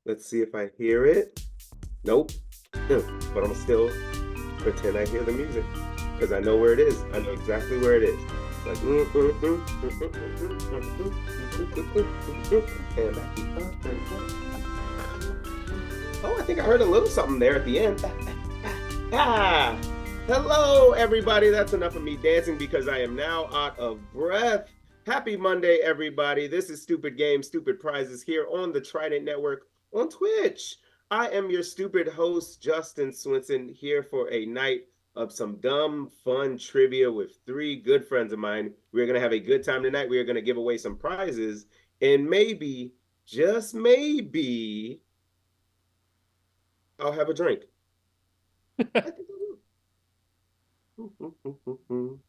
Let's see if I hear it. Nope. But I'm gonna still pretend I hear the music because I know where it is. I know exactly where it is. Like, and back the oh, I think I heard a little something there at the end. Ah, hello, everybody. That's enough of me dancing because I am now out of breath. Happy Monday, everybody. This is Stupid Games, Stupid Prizes here on the Trident Network on Twitch. I am your stupid host, Justin Swinson, here for a night of some dumb, fun trivia with three good friends of mine. We're going to have a good time tonight. We are going to give away some prizes, and maybe, just maybe, I'll have a drink. I think I will.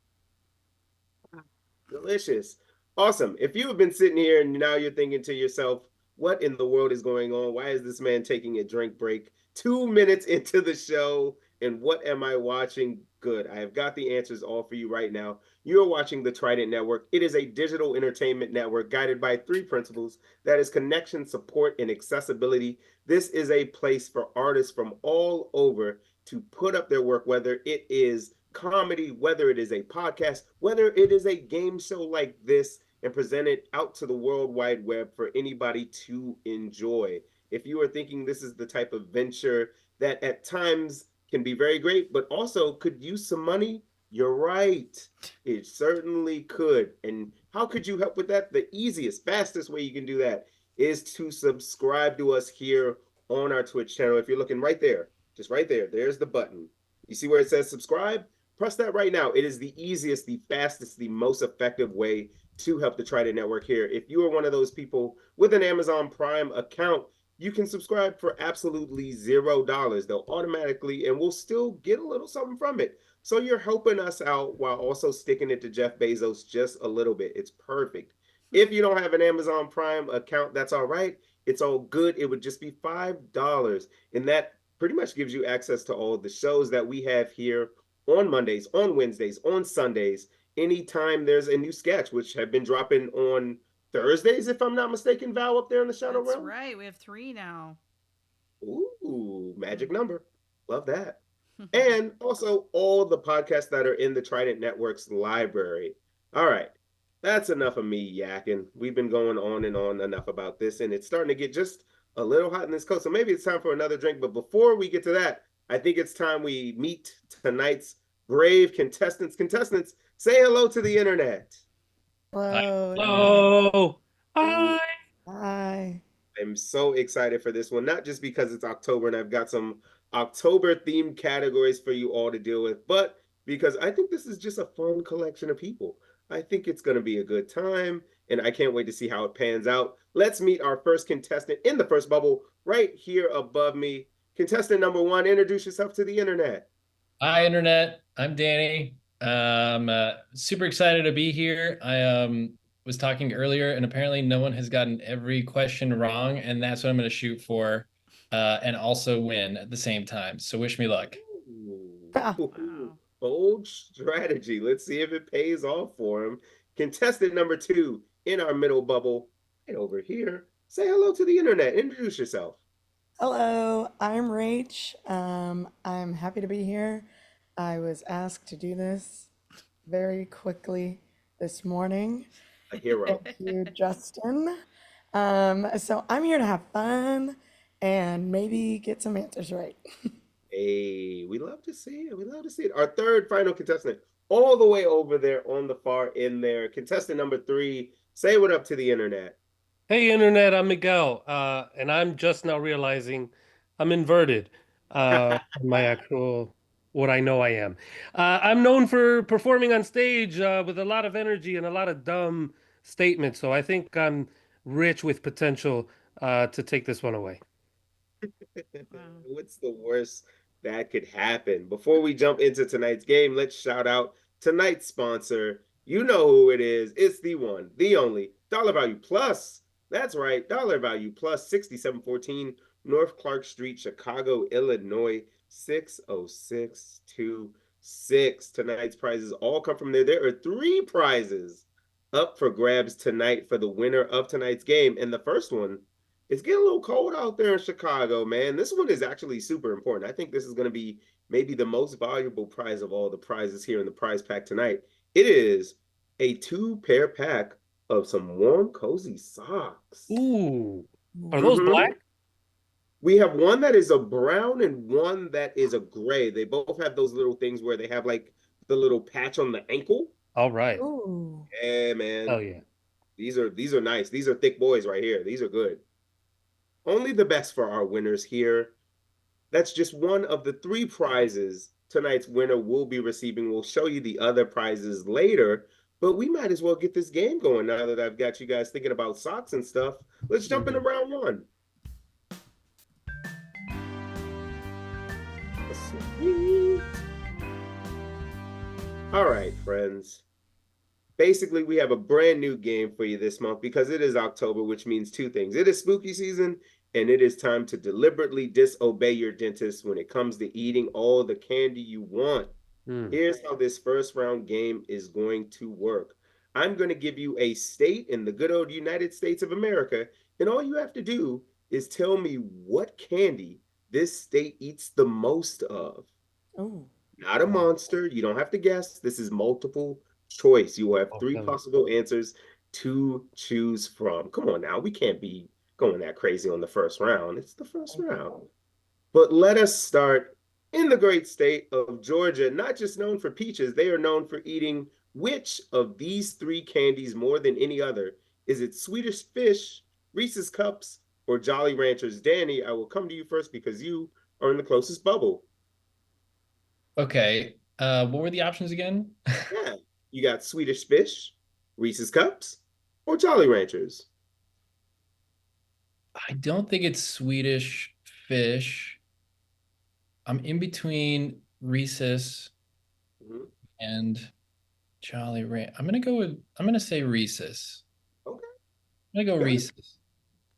Delicious. Awesome. If you have been sitting here and now you're thinking to yourself, what in the world is going on? Why is this man taking a drink break 2 minutes into the show? And what am I watching? Good. I have got the answers all for you right now. You're watching the Trident Network. It is a digital entertainment network guided by three principles, that is connection, support, and accessibility. This is a place for artists from all over to put up their work, whether it is comedy, whether it is a podcast, whether it is a game show like this, and present it out to the World Wide Web for anybody to enjoy. If you are thinking this is the type of venture that at times can be very great, but also could use some money, you're right. It certainly could. And how could you help with that? The easiest, fastest way you can do that is to subscribe to us here on our Twitch channel. If you're looking right there, just right there, there's the button. You see where it says subscribe? Press that right now. It is the easiest, the fastest, the most effective way to help the Trident Network here. If you are one of those people with an Amazon Prime account, you can subscribe for absolutely $0. They'll automatically, and we'll still get a little something from it. So you're helping us out while also sticking it to Jeff Bezos just a little bit. It's perfect. If you don't have an Amazon Prime account, that's all right. It's all good. It would just be $5. And that pretty much gives you access to all of the shows that we have here on Mondays, on Wednesdays, on Sundays, anytime there's a new sketch, which have been dropping on Thursdays, if I'm not mistaken, Val, up there in the Shadow That's Realm. right. We have three now. Ooh, magic number. Love that. And also all the podcasts that are in the Trident Network's library. All right, that's enough of me yakking. We've been going on and on enough about this, and it's starting to get just a little hot in this coat. So maybe it's time for another drink. But before we get to that, I think it's time we meet tonight's brave contestants. Contestants, say hello to the internet. Hi. Hello, Internet. Hello. Ooh, Hi. Hi. I'm so excited for this one, not just because it's October and I've got some October themed categories for you all to deal with, but because I think this is just a fun collection of people. I think it's going to be a good time, and I can't wait to see how it pans out. Let's meet our first contestant in the first bubble right here above me. Contestant number one, introduce yourself to the internet. Hi, Internet. I'm Danny. Super excited to be here. I was talking earlier, and apparently no one has gotten every question wrong, and that's what I'm going to shoot for, and also win at the same time. So wish me luck. Ooh, Wow. bold strategy. Let's see if it pays off for him. Contestant number two in our middle bubble, right over here. Say hello to the internet. Introduce yourself. Hello, I'm Rach. I'm happy to be here. I was asked to do this very quickly this morning. A hero. Thank you, Justin. So I'm here to have fun and maybe get some answers right. Hey, we love to see it. We love to see it. Our third final contestant, all the way over there on the far end there. Contestant number three. Say what up to the internet. Hey, Internet, I'm Miguel, and I'm just now realizing I'm inverted on my actual what I know I am. I'm known for performing on stage with a lot of energy and a lot of dumb statements, so I think I'm rich with potential to take this one away. Wow. What's the worst that could happen? Before we jump into tonight's game, let's shout out tonight's sponsor. You know who it is. It's the one, the only Dollar Value Plus. That's right, Dollar Value Plus, 6714 North Clark Street, Chicago, Illinois, 60626. Tonight's prizes all come from there. There are three prizes up for grabs tonight for the winner of tonight's game. And the first one It's getting a little cold out there in Chicago, man. This one is actually super important. I think this is going to be maybe the most valuable prize of all the prizes here in the prize pack tonight. It is a two-pair pack of some warm, cozy socks. Ooh. Are those Mm-hmm. black? We have one that is a brown and one that is a gray. They both have those little things where they have like the little patch on the ankle. All right. Ooh. Yeah, man. Oh yeah. These are nice. These are thick boys right here. These are good. Only the best for our winners here. That's just one of the three prizes tonight's winner will be receiving. We'll show you the other prizes later, but we might as well get this game going now that I've got you guys thinking about socks and stuff. Let's jump into round one. Sweet. All right, friends. Basically, we have a brand new game for you this month because it is October, which means two things. It is spooky season, and it is time to deliberately disobey your dentist when it comes to eating all the candy you want. Here's how this first round game is going to work. I'm going to give you a state in the good old United States of America, and all you have to do is tell me what candy this state eats the most of. Oh. Not a monster. You don't have to guess. This is multiple choice. You will have three Okay. possible answers to choose from. Come on now. We can't be going that crazy on the first round. It's the first round. But let us start in the great state of Georgia, not just known for peaches, they are known for eating which of these three candies more than any other? Is it Swedish Fish, Reese's Cups, or Jolly Ranchers? Danny, I will come to you first because you are in the closest bubble. Okay. What were the options again? Yeah, you got Swedish Fish, Reese's Cups, or Jolly Ranchers. I don't think it's Swedish fish. I'm in between Reese's Mhm. and Jolly Ranch. I'm gonna say Reese's. Okay, I'm gonna go got it. Reese's.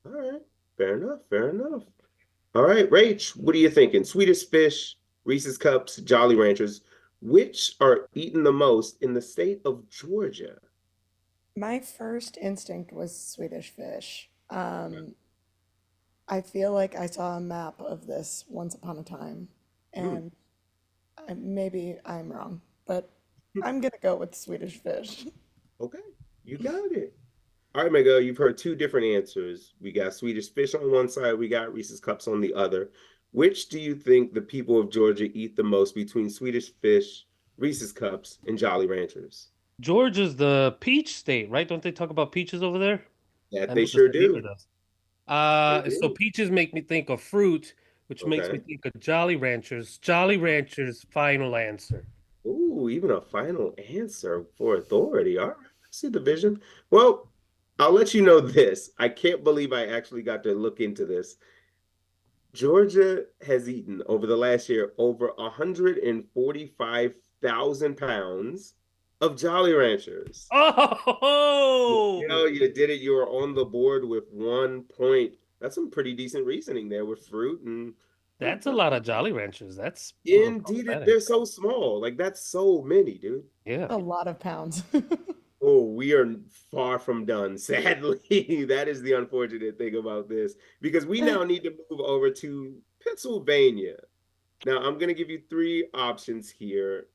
All right, fair enough, fair enough. All right, Rach, what are you thinking? Swedish Fish, Reese's Cups, Jolly Ranchers. Which are eaten the most in the state of Georgia? My first instinct was Swedish fish. I feel like I saw a map of this once upon a time, Hmm. and maybe I'm wrong, but I'm gonna go with Swedish fish. Okay, you got it. All right, Miguel, you've heard two different answers. We got Swedish Fish on one side, we got Reese's Cups on the other. Which do you think the people of Georgia eat the most between Swedish Fish, Reese's Cups, and Jolly Ranchers? Georgia's the peach state, right? Don't they talk about peaches over there? That I they know the sure Saliva do. does. They So do. peaches make me think of fruit, which makes me Okay. think of Jolly Ranchers. Jolly Ranchers, final answer. Ooh, even a final answer for authority. All right, I see the vision. Well, I'll let you know this. I can't believe I actually got to look into this. Georgia has eaten over the last year over 145,000 pounds of Jolly Ranchers. You know, Oh, you did it. You were on the board with 1 point. That's some pretty decent reasoning there with fruit and that's a lot of Jolly Ranchers. That's a little indeed, problematic. they're so small. Like that's so many, dude. Yeah. A lot of pounds. Oh, we are far from done, sadly. That is the unfortunate thing about this because we now need to move over to Pennsylvania. Now, I'm going to give you three options here.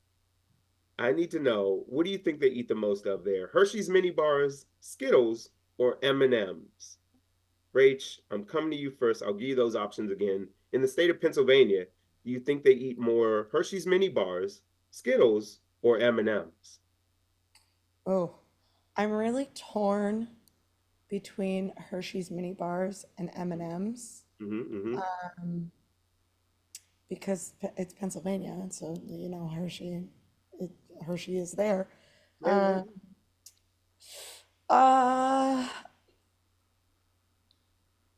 I need to know, what do you think they eat the most of there? Hershey's mini bars, Skittles, or M&Ms? Rach, I'm coming to you first. I'll give you those options again. In the state of Pennsylvania, do you think they eat more Hershey's mini bars, Skittles, or M&Ms? Oh, I'm really torn between Hershey's mini bars and M&Ms, Mm-hmm, mm-hmm. because it's Pennsylvania, and so it, Hershey is there. Yeah, yeah. Uh, uh,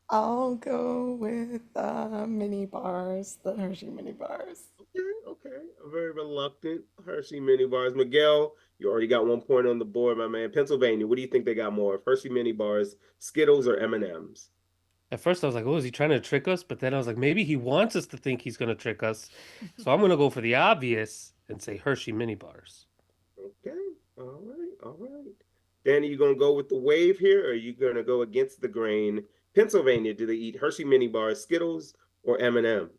I'll go with mini bars, the Hershey mini bars. Okay, okay. A very reluctant Hershey mini bars. Miguel, you already got 1 point on the board, my man. Pennsylvania, what do you think they got more of? Hershey mini bars, Skittles, or M&Ms? At first, I was like, "Oh, is he trying to trick us?" But then I was like, maybe he wants us to think he's going to trick us. So I'm going to go for the obvious and say Hershey mini bars. Okay, all right, all right. Danny, you gonna go with the wave here, or are you gonna go against the grain Pennsylvania, do they eat Hershey mini bars, Skittles, or M&Ms?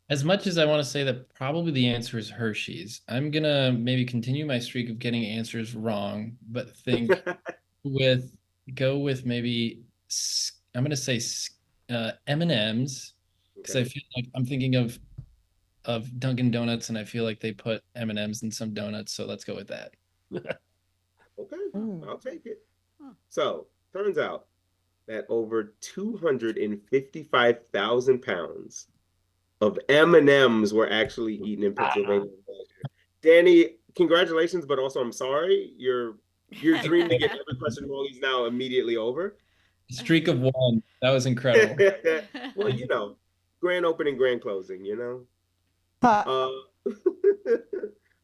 As much as I want to say that probably the answer is Hershey's, I'm gonna maybe continue my streak of getting answers wrong, but think with go with maybe I'm gonna say M&Ms because I Okay. feel like I'm thinking of Dunkin' Donuts and I feel like they put M&Ms in some donuts, so let's go with that. Okay, Ooh. I'll take it. Huh. So, turns out that over 255,000 pounds of M&Ms were actually eaten in Pennsylvania. Danny, congratulations, but also I'm sorry. Your dream to get every question wrong is now immediately over. Streak of one. That was incredible. Well, grand opening, grand closing, Ha, Uh,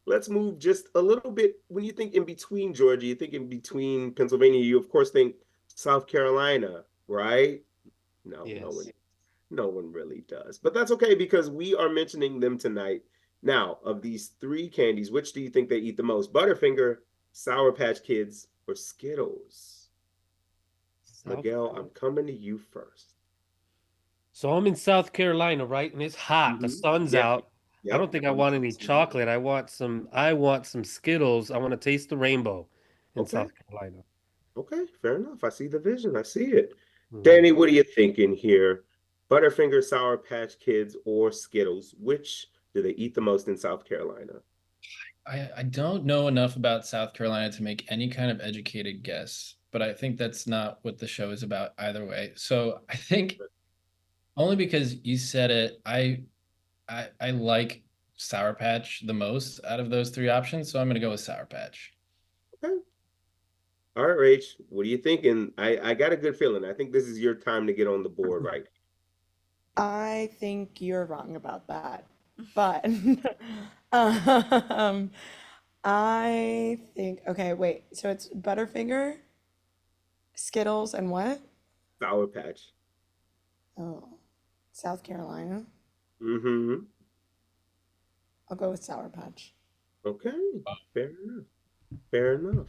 let's move just a little bit. When you think in between Georgia, you think in between Pennsylvania, you of course think South Carolina, right? No, Yes. no one really does. But that's okay because we are mentioning them tonight. Now, of these three candies, which do you think they eat the most? Butterfinger, Sour Patch Kids, or Skittles? South. Miguel, I'm coming to you first. So I'm in South Carolina, right? And it's hot. The sun's Yep, out. I yep. don't think I want any chocolate. I want some Skittles. I want to taste the rainbow in Okay, South Carolina. okay, fair enough. I see the vision. I see it. Mhm. Danny, what are you thinking here? Butterfinger, Sour Patch Kids, or Skittles? Which do they eat the most in South Carolina? I don't know enough about South Carolina to make any kind of educated guess, but I think that's not what the show is about either way. So I think only because you said it, I like Sour Patch the most out of those three options, so I'm gonna go with Sour Patch. Okay. All right, Rach, what are you thinking? I got a good feeling. I think this is your time to get on the board, right? I think you're wrong about that. But um, I think, okay, wait. So it's Butterfinger, Skittles, and what? Sour Patch. Oh, South Carolina. Mm-hmm. I'll go with Sour Patch. Okay. Fair enough. Fair enough.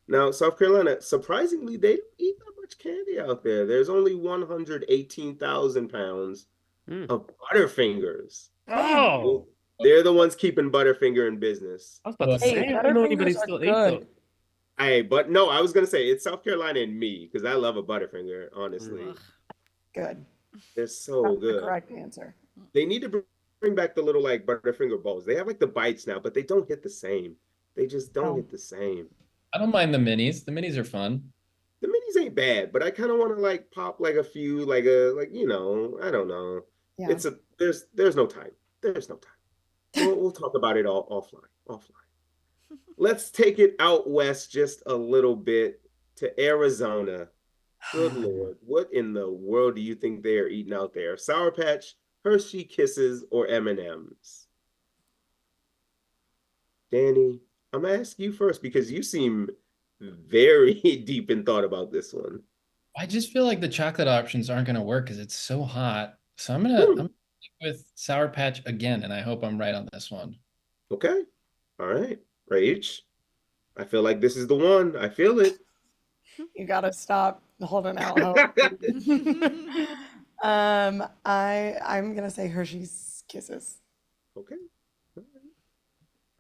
Now, South Carolina, surprisingly, they don't eat that much candy out there. There's only 118,000 pounds Mm. of Butterfingers. Dang. Oh, They're the ones keeping Butterfinger in business. I was about Well, to say, Hey, I didn't know anybody Butterfingers are still ate those. good. But no, I was gonna say it's South Carolina and me because I love a Butterfinger. Mm. Honestly, Ugh. Good. they're so That's the good. correct answer. They need to bring back the little like Butterfinger bowls. They have like the bites now, but they don't hit the same. They just don't Oh, hit the same. I don't mind the minis. The minis are fun. The minis ain't bad, but I kind of want to like pop like a few, like a like I don't know. yeah. It's a there's no time. There's no time. We'll talk about it all offline. Offline. Let's take it out west just a little bit to Arizona. Good Lord. What in the world do you think they are eating out there? Sour Patch, Hershey Kisses, or M&Ms? Danny, I'm gonna ask you first because you seem very deep in thought about this one. I just feel like the chocolate options aren't gonna work because it's so hot. So I'm Hmm. stick with Sour Patch again, and I hope I'm right on this one. Okay. All right. Rach, I feel like this is the one. I feel it. You gotta stop holding out hope. I'm gonna say Hershey's Kisses. Okay. All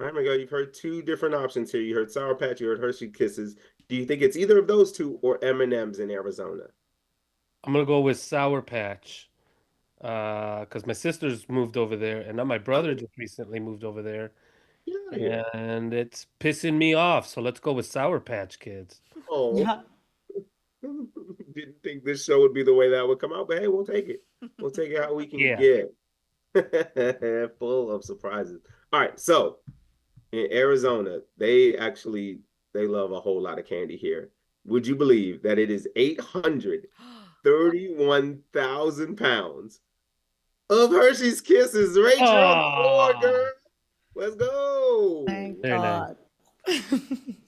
right, my God, you've heard two different options here. You heard Sour Patch, you heard Hershey Kisses. Do you think it's either of those two or M&Ms in Arizona? I'm gonna go with Sour Patch, because my sister's moved over there, and now my brother Oh, just recently moved over there, get out of here. and it's pissing me off. So let's go with Sour Patch Kids. Oh, Yeah. didn't think this show would be the way that would come out, but hey, we'll take it. We'll take it how we can Yeah. get. Full of surprises. All right, so in Arizona, they love a whole lot of candy here. Would you believe that it is 831,000 pounds of Hershey's Kisses? Rach, you're on the board, Oh, girl. Let's go. Thank very nice. God.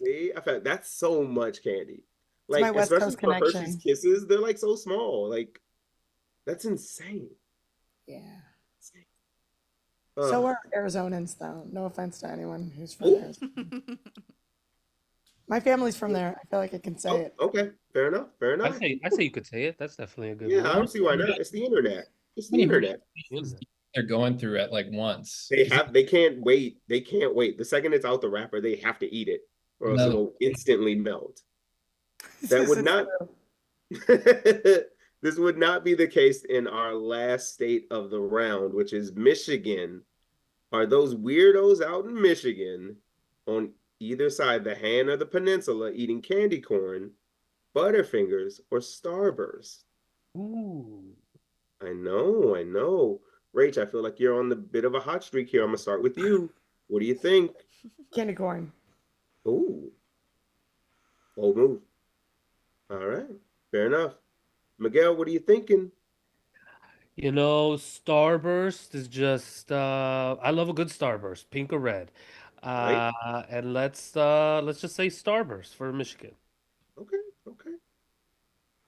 See, I felt that's so much candy. It's my Like, West especially Coast for Hershey's connection. Kisses, they're like so small. Like, that's insane. Yeah. Insane. So Ugh. are Arizonans, though. No offense to anyone who's from Ooh. Arizona. My family's from there. I feel like I can say Oh, it. okay. Fair enough. Fair I enough. say you could say it. That's definitely a good Yeah, I move. don't see why not. It's the internet. It's the Many internet. hurricanes they're going through at like once. They can't wait. They can't wait. The second it's out the wrapper, they have to eat it, or else No, it'll instantly melt. That This would is not true. this would not be the case in our last state of the round, which is Michigan. Are those weirdos out in Michigan on either side, the hand or the peninsula, eating candy corn, Butterfingers, or Starburst? Ooh. I know, I know. Rach, I feel like you're on the bit of a hot streak here. I'm gonna start with you. What do you think? Candy corn. Ooh, bold move. All right, fair enough. Miguel, what are you thinking? You know, Starburst is just I love a good Starburst, pink or red. Right? And let's just say Starburst for Michigan. Okay, okay.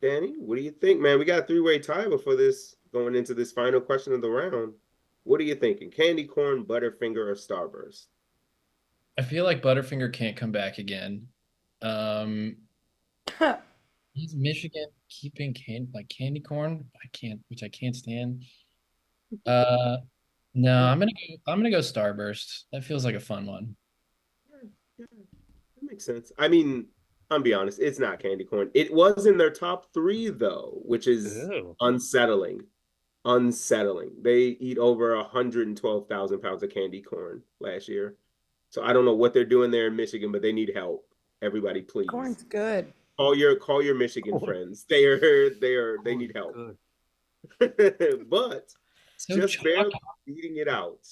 Danny, what do you think, man? We got a three-way tie before this going into this final question of the round. What are you thinking? Candy corn, Butterfinger, or Starburst? I feel like Butterfinger can't come back again. Um, is Michigan keeping candy corn? I can't, which I can't stand. Uh, no, I'm gonna go Starburst. That feels like a fun one. Yeah, yeah, that makes sense. I mean, I'm be honest, it's not candy corn. It was in their top three though, which is Ew. unsettling. Unsettling. They eat over 112,000 pounds of candy corn last year. So I don't know what they're doing there in Michigan, but they need help. Everybody, please Corn's good. call your Michigan Corn, friends. They corn need is help. good. But So just chalky. barely beating it out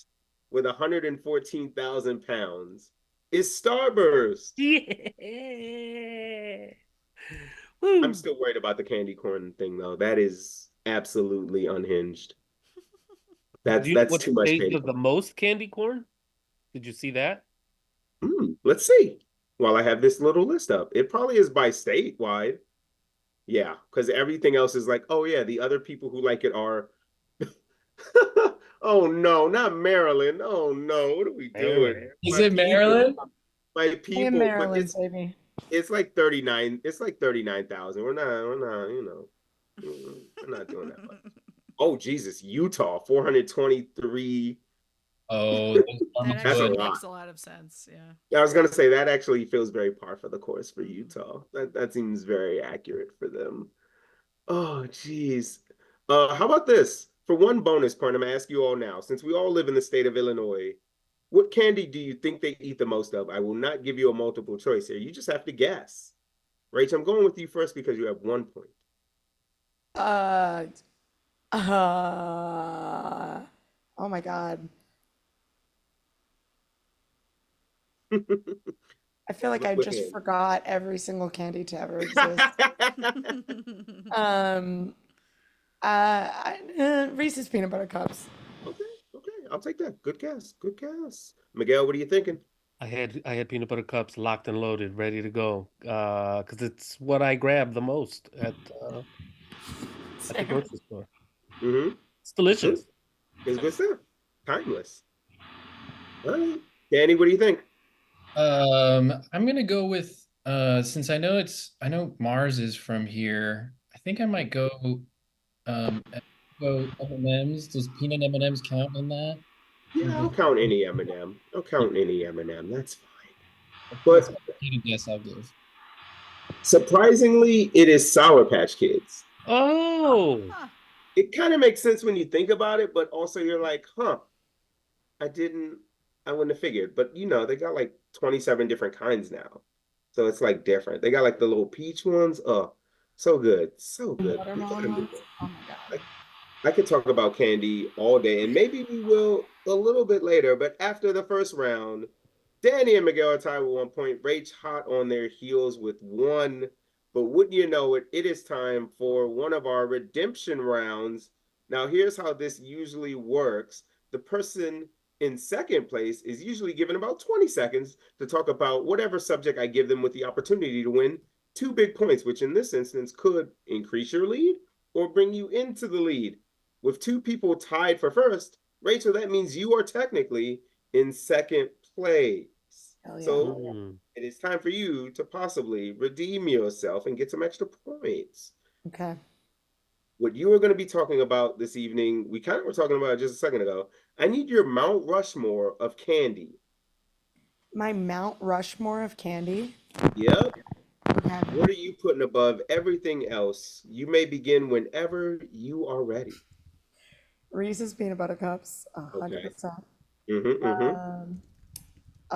with 114,000 pounds is Starburst. Yeah. I'm Woo. still worried about the candy corn thing though. That is absolutely unhinged. Do That's you know that's what too much state candy does the corn. most candy corn? Did you see that? Let's see. While I have this little list up, it probably is by statewide. Yeah, because everything else is like, oh yeah, the other people who like it are. Oh no, not Maryland. Oh no, what are we doing? Maryland. Is My it people, Maryland? my I am people, but Maryland, baby. it's like 39. It's like 39,000. We're not, we're not doing that much. Oh Jesus, Utah, 423. Oh, those That That's a would. actually lot. makes a lot of sense. Yeah. Yeah, I was gonna say that actually feels very par for the course for Mhm. Utah. That seems very accurate for them. Oh, geez. How about this? For one bonus point, I'm gonna ask you all now, since we all live in the state of Illinois, what candy do you think they eat the most of? I will not give you a multiple choice here. You just have to guess. Rach, I'm going with you first because you have 1 point. Uh, oh my God. I feel like I Look just ahead. forgot every single candy to ever exist. Um, Reese's peanut butter cups. Okay, okay, I'll take that. Good guess. Good guess. Miguel, what are you thinking? I had peanut butter cups locked and loaded, ready to go. Because it's what I grab the most at the Same. grocery store. Mm-hmm. It's It's good. delicious. It's good stuff. Timeless. All right. Danny, what do you think? I'm gonna go with since I know Mars is from here. I think I might um go M&Ms. Does peanut M&Ms count in that? Yeah, I'll count any M&M. I'll count any M&M. That's fine. That's But a guess I'll give. surprisingly, it is Sour Patch Kids. Oh, Huh. It kind of makes sense when you think about it, but also you're like, huh, I didn't, I wouldn't have figured. But they got like 27 different kinds now. So it's like different. They got like the little peach ones. Oh, so good. So good. We gotta Watermelon move ones. Oh my God. on. I could talk about candy all day, and maybe we will a little bit later. But after the first round, Danny and Miguel are tied with 1 point. Rach hot on their heels with one. But wouldn't you know it, it is time for one of our redemption rounds. Now, here's how this usually works. The person in second place is usually given about 20 seconds to talk about whatever subject I give them with the opportunity to win 2 big points, which in this instance could increase your lead or bring you into the lead. With two people tied for first, Rachel, that means you are technically in second place. Hell yeah. So Mm. it is time for you to possibly redeem yourself and get some extra points. Okay. What you are going to be talking about this evening, we kind of were talking about it just a second ago. I need your Mount Rushmore of candy. My Mount Rushmore of candy. Yep. Okay. What are you putting above everything else? You may begin whenever you are ready. Reese's peanut butter cups, Okay. 100%. Mm-hmm, mm-hmm.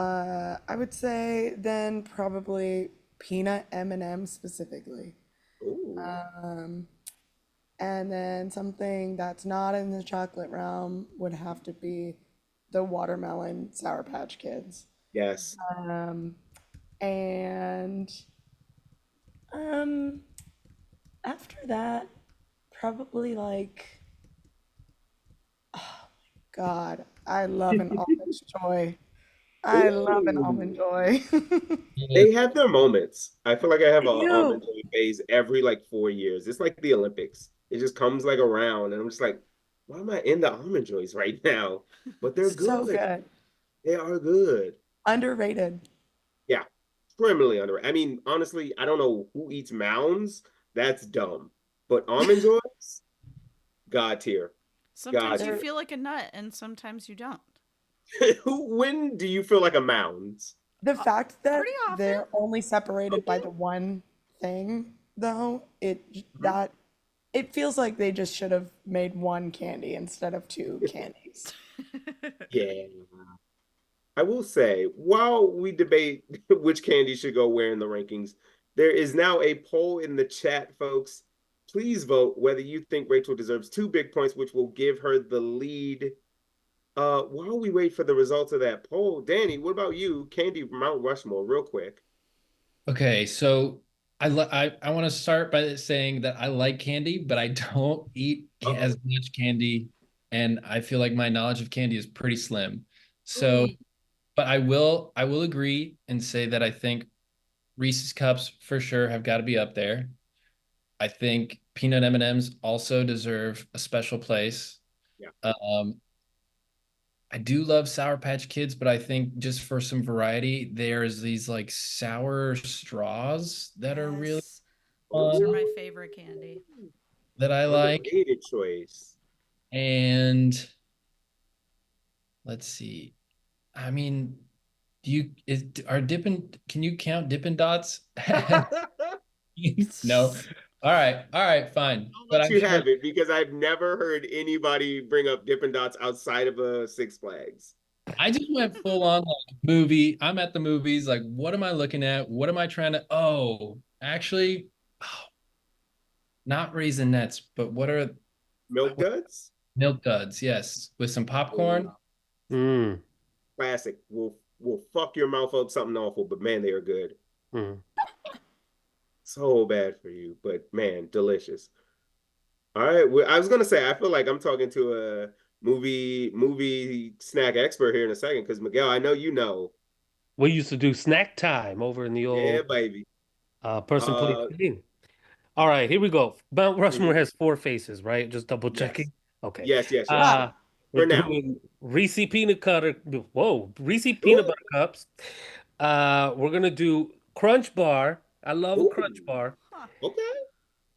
Um, I would say then probably peanut M&M specifically. Ooh. Um, and then something that's not in the chocolate realm would have to be the watermelon Sour Patch Kids. Yes. Um, and um, after that, probably like, God, I love an almond joy. I love an almond Ooh. joy. They have their moments. I feel like I have They a almond do. joy phase every like 4 years. It's like the Olympics. It just comes like around, and I'm just like, why am I in the almond joys right now? But they're So good. good. They are good. Underrated. Yeah, criminally underrated. I mean, honestly, I don't know who eats mounds. That's dumb. But almond joys, god tier, god Sometimes you tier. They're feel like a nut and sometimes you don't. When do you feel like a mound? the Uh, fact that Pretty often. they're only separated by Okay. the one thing, though, Mhm. that it feels like they just should have made one candy instead of two candies. Yeah. I will say, while we debate which candy should go where in the rankings, there is now a poll in the chat, folks. Please vote whether you think Rachel deserves 2 big points, which will give her the lead. While we wait for the results of that poll, Danny, what about you? Candy Mount Rushmore, real quick. Okay, so I want to start by saying that I like candy, but I don't eat as Uh-oh. much candy, and I feel like my knowledge of candy is pretty slim. So, but I will agree and say that I think Reese's Cups for sure have got to be up there. I think peanut M&Ms also deserve a special place. Yeah. Um, I do love Sour Patch Kids, but I think just for some variety, there's these like sour straws that are really Yes. Those are fun my Ooh, favorite candy. that I like. underrated choice. And let's see. I mean, do you is are Dippin' can you count Dippin' Dots? No. All right, fine. I'll But let I'm you sure have it because I've never heard anybody bring up Dippin' Dots outside of a Six Flags. I just went full on like movie. I'm at the movies. Like, what am I looking at? What am I trying to? Oh, actually, oh, not Raisinets, but what are Milk what, Duds? Milk Duds? Yes, with some Oh, popcorn. Mm. classic. Will fuck your mouth up something awful, but man, they are good. Mm. So bad for you, but man, delicious. All right, well, I was gonna say I feel like I'm talking to a movie snack expert here in a second because Miguel, I know you know. We used to do snack time over in the Yeah, old baby. person place Uh, thing. All right, here we go. Mount Rushmore mhm. has four faces, right? Just double Yes, checking. Okay. Right. Uh we're For now. doing Reese peanut cutter. Whoa, Reese peanut Ooh, butter cups. We're gonna do Crunch Bar. I love a Crunch ooh, Bar. Huh. okay.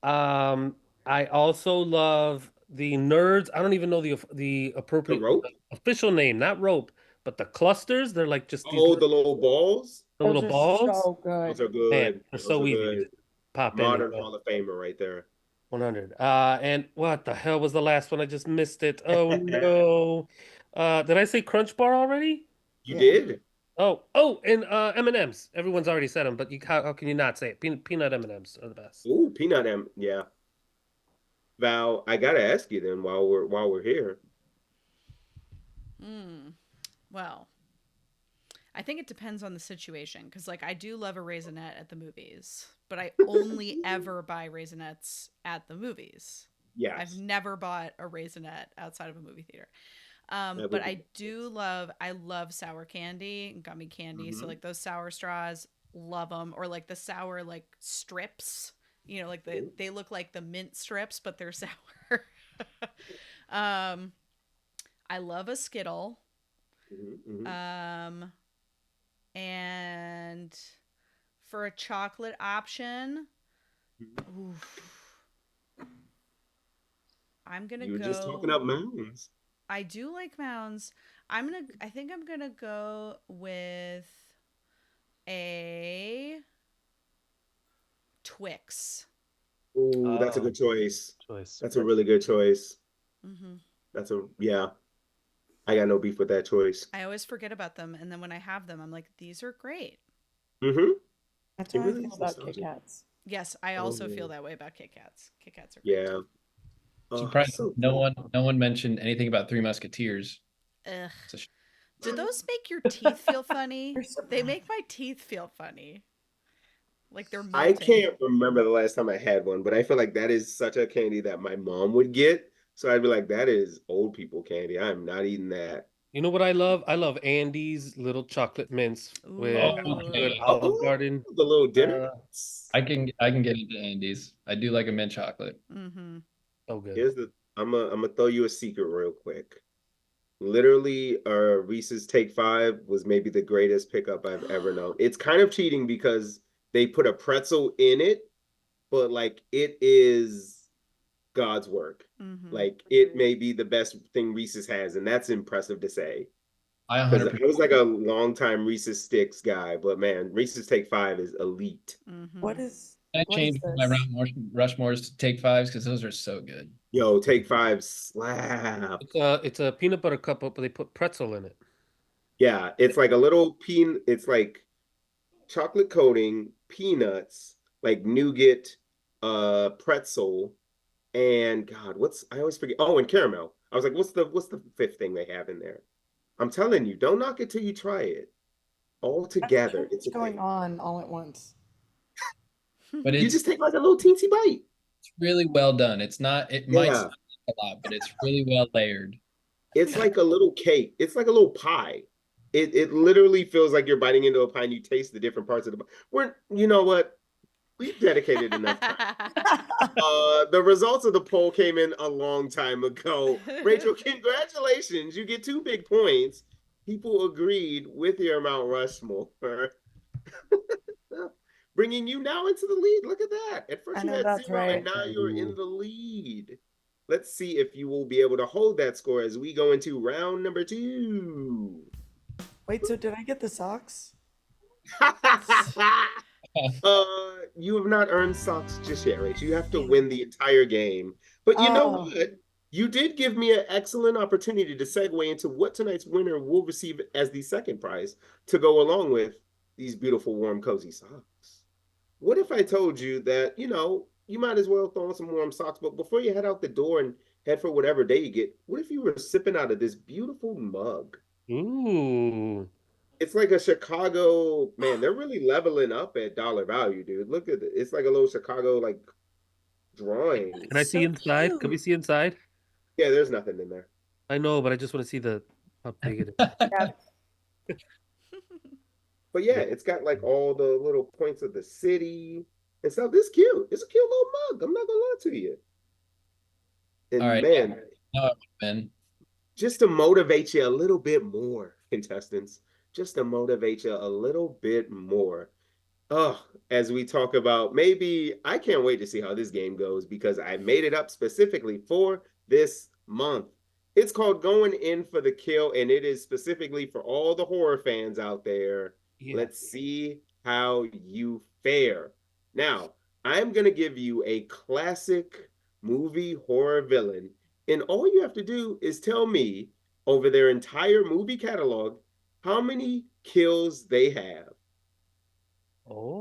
Um, I also love the Nerds. I don't even know the The appropriate rope. official name, not rope, but the clusters. They're like just these Oh, the little balls. Those little are balls. so Those good. are Man, good. they're Those so are easy to good. just pop in and Modern go. Hall of Famer right there. 100. And what the hell was the last one? I just missed it. Oh no. Did I say Crunch Bar already? You Yeah. did. Oh, and M&Ms. Everyone's already said them, but how can you not say it? Peanut M&Ms are the best. Ooh, peanut M. Yeah. Val, I gotta ask you then while we're here. Mm. Well, I think it depends on the situation because, like, I do love a raisinette at the movies, but I only ever buy raisinets at the movies. I've Yes. never bought a raisinette outside of a movie theater. That But would I make do sense. love, I love sour candy and gummy candy. So Mm-hmm. like those sour straws, love them. Or like the sour like strips. You know, like Ooh. they look like the mint strips, but they're sour. um, I love a Skittle. Mm-hmm. Mm-hmm. Um, And for a chocolate option, oof, I'm gonna You were just talking go. up mounds. I do like mounds. I think I'm gonna go with a Twix. Ooh, that's a Oh, good choice. choice. That's a really good choice. Mm-hmm. Yeah. I got no beef with that choice. I always forget about them, and then when I have them, I'm like, these are great. Mm-hmm. That's It how I really feel is about Kit nostalgic. Kats. Yes, I also feel Oh, that way about Kit Kats. Kit Kats are great yeah. too. Oh, Surprised so no good. one mentioned anything about Three Musketeers. Ugh. It's a sh- Do those make your teeth feel funny? You're They surprised. make my teeth feel funny. Like they're I melting. can't remember the last time I had one, but I feel like that is such a candy that my mom would get. So I'd be like, that is old people candy. I'm not eating that. You know what I love? I love Andy's little chocolate mints oh, with good Ooh. Olive Oh, Garden. the little dinner Uh, nuts. I can get into Andes. I do like a mint chocolate. Mm-hmm. so good. Here's the I'm gonna throw you a secret real quick. Literally, Reese's Take Five was maybe the greatest pickup I've ever known. It's kind of cheating because they put a pretzel in it, but like it is God's work. Mm-hmm. Like it may be the best thing Reese's has, and that's impressive to say. I Because 100%. I was like a long time Reese's Sticks guy, but man, Reese's Take Five is elite. Mm-hmm. What is I what is changed my this? Rushmores to Take Fives because those are so good. Yo, Take Five slap. It's a peanut butter cup, but they put pretzel in it. Yeah, it's like a little peen. It's like chocolate coating, peanuts, like nougat, pretzel, and God, what's I always forget. Oh, and caramel. I was like, what's the fifth thing they have in there? I'm telling you, don't knock it till you try it. All That's too together, it's much going like on all at once. But you it's just take like a little teensy bite. really well done. It's not. It might Yeah, sound like a lot, but it's really well layered. it's like a little cake. It's like a little pie. It literally feels like you're biting into a pie and you taste the different parts of the pie. We're you know what? We've dedicated enough time. The results of the poll came in a long time ago. Rachel, congratulations. You get 2 big points. People agreed with your Mount Rushmore, bringing you now into the lead. Look at that. At I first you know had that's 0, and right. now you're in Ooh. the lead. Let's see if you will be able to hold that score as we go into round number 2. Wait, so did I get the socks? You have not earned socks just yet, Rach. You have to Dang. win the entire game. But you know Oh, what? You did give me an excellent opportunity to segue into what tonight's winner will receive as the second prize to go along with these beautiful, warm, cozy socks. What if I told you that, you might as well throw on some warm socks, but before you head out the door and head for whatever day you get, what if you were sipping out of this beautiful mug? Ooh. It's like a Chicago, man, they're really leveling up at dollar value, dude. Look at it. It's like a little Chicago like Can I drawings. see so inside? Can we cute. see inside? Yeah, there's nothing in there. I know, but I just want to see the how big it is. Yeah, But yeah, it's got like all the little points of the city and stuff. This cute. It's a cute little mug. I'm not gonna lie to you. All And right, man, now I win. just to motivate you a little bit more, contestants, just to motivate you a little bit more. Oh, as we talk about, maybe I can't wait to see how this game goes because I made it up specifically for this month. It's called Going In for the Kill, and it is specifically for all the horror fans out there. Yeah. Let's see how you fare. Now, I'm going to give you a classic movie horror villain, and all you have to do is tell me over their entire movie catalog how many kills they have.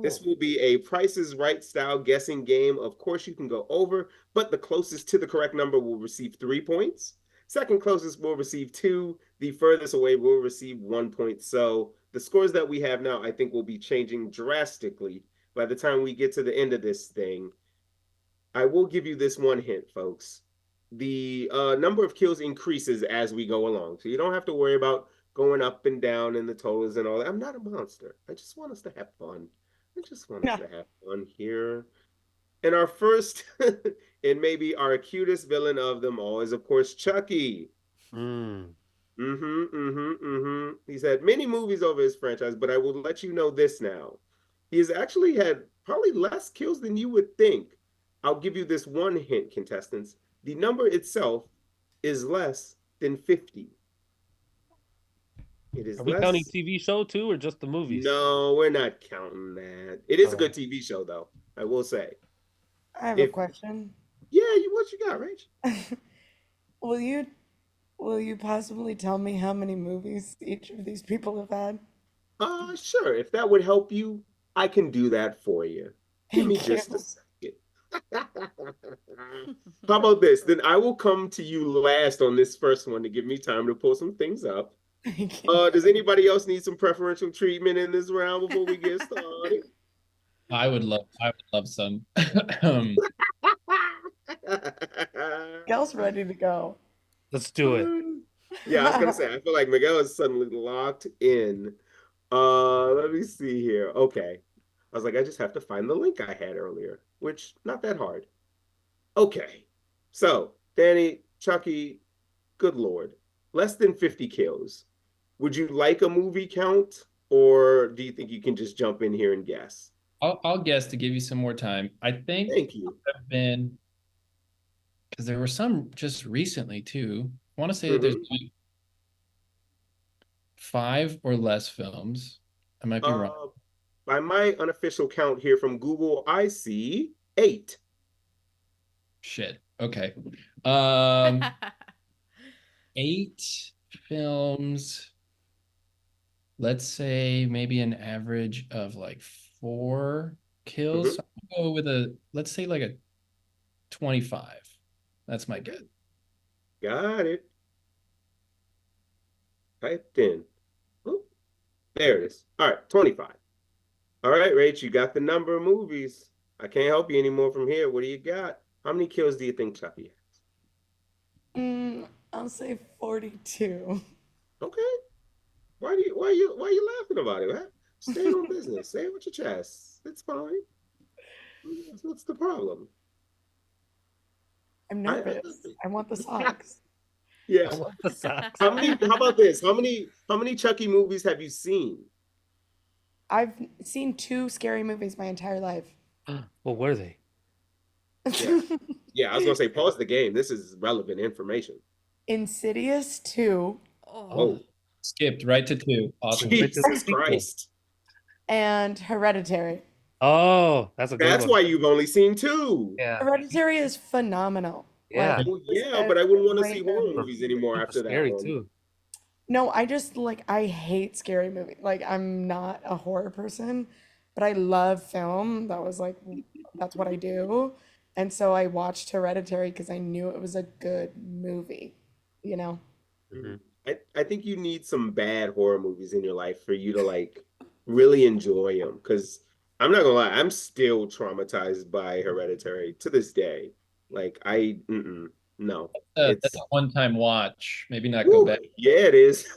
This Oh. will be a Price is Right style guessing game. Of course, you can go over, but the closest to the correct number will receive 3 points. Second closest will receive two. The furthest away will receive 1 point. So the scores that we have now, I think, will be changing drastically by the time we get to the end of this thing. I will give you this one hint, folks. The number of kills increases as we go along. So you don't have to worry about going up and down in the totals and all that. I'm not a monster. I just want us to have fun. I just want us yeah. to have fun here. And our first and maybe our cutest villain of them all is, of course, Chucky. Mm. He's had many movies over his franchise, but I will let you know this now. He has actually had probably less kills than you would think. I'll give you this one hint, contestants. The number itself is less than 50. It is Are we counting less. TV show too, or just the movies? No, we're not counting that. It is a Oh. good TV show, though, I will say. I have a If question. Yeah, what you got, Rach? Will you possibly tell me how many movies each of these people have had? Sure. If that would help you, I can do that for you. Give me Thank you. just a second. How about this? Then I will come to you last on this first one to give me time to pull some things up. Thank you. Does anybody else need some preferential treatment in this round before we get started? I would love some. Miguel's ready to go. Let's do it. Yeah, I was gonna say, I feel like Miguel is suddenly locked in. Let me see here. Okay. I was like, I just have to find the link I had earlier, which not that hard. Okay. So, Danny, Chucky, good Lord, less than 50 kills. Would you like a movie count, or do you think you can just jump in here and guess? I'll guess to give you some more time. I think Thank you. have been, because there were some just recently too. I want to say that there's like 5 or less films. I might be wrong. By my unofficial count here from Google, I see 8. Shit. Okay. 8 films. Let's say maybe an average of like 4 kills. So I'll go with let's say like a 25. That's my guess. Got it. Typed in. Oh, there it is. All right, 25. All right, Rach, you got the number of movies. I can't help you anymore from here. What do you got? How many kills do you think Chucky has? I'll say 42. Okay. Why are you laughing about it? Huh? Stay on business. Say it with your chest. It's fine. What's the problem? I'm nervous. I want the socks. Yeah. I want the socks. How about this? How many Chucky movies have you seen? I've seen 2 scary movies my entire life. What were they? Yeah, I was gonna say pause the game. This is relevant information. Insidious 2 Oh, Skipped right to 2. Awesome. Jesus Christ. and Hereditary. Oh, that's a good That's one. why you've only seen 2. Yeah. Hereditary is phenomenal. Yeah. Like, Well, it's yeah, a but I wouldn't want to great see horror movie. movies anymore Super after that scary one. too. No, I hate scary movies. Like, I'm not a horror person, but I love film. That's what I do. And so I watched Hereditary because I knew it was a good movie, you know? Mhm. I think you need some bad horror movies in your life for you to like really enjoy them. Because I'm not gonna lie, I'm still traumatized by Hereditary to this day. Like no, That's it's a one-time watch. Maybe not go woo, back. yeah, it is.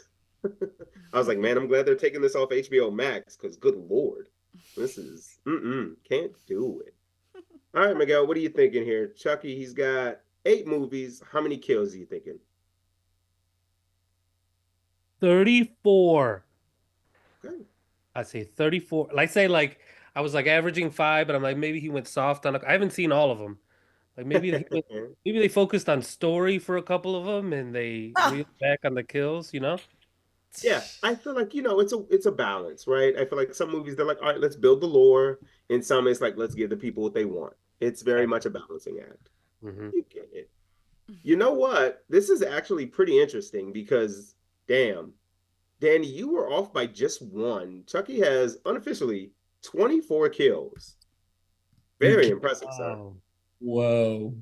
I was like, man, I'm glad they're taking this off HBO Max because good Lord, this is can't do it. All right, Miguel, what are you thinking here? Chucky, he's got 8 movies. How many kills are you thinking? 34. Okay. I say 34. Like I was like averaging 5, but I'm like maybe he went soft on I haven't seen all of them. Like maybe they focused on story for a couple of them and they reeled back on the kills, you know? Yeah, I feel like it's a balance, right? I feel like some movies they're like, all right, let's build the lore, and some it's like let's give the people what they want. It's very much a balancing act. Mhm. You get it. You know what? This is actually pretty interesting because, damn, Danny, you were off by just 1. Chucky has unofficially 24 kills. Very impressive, sir. Wow. Whoa.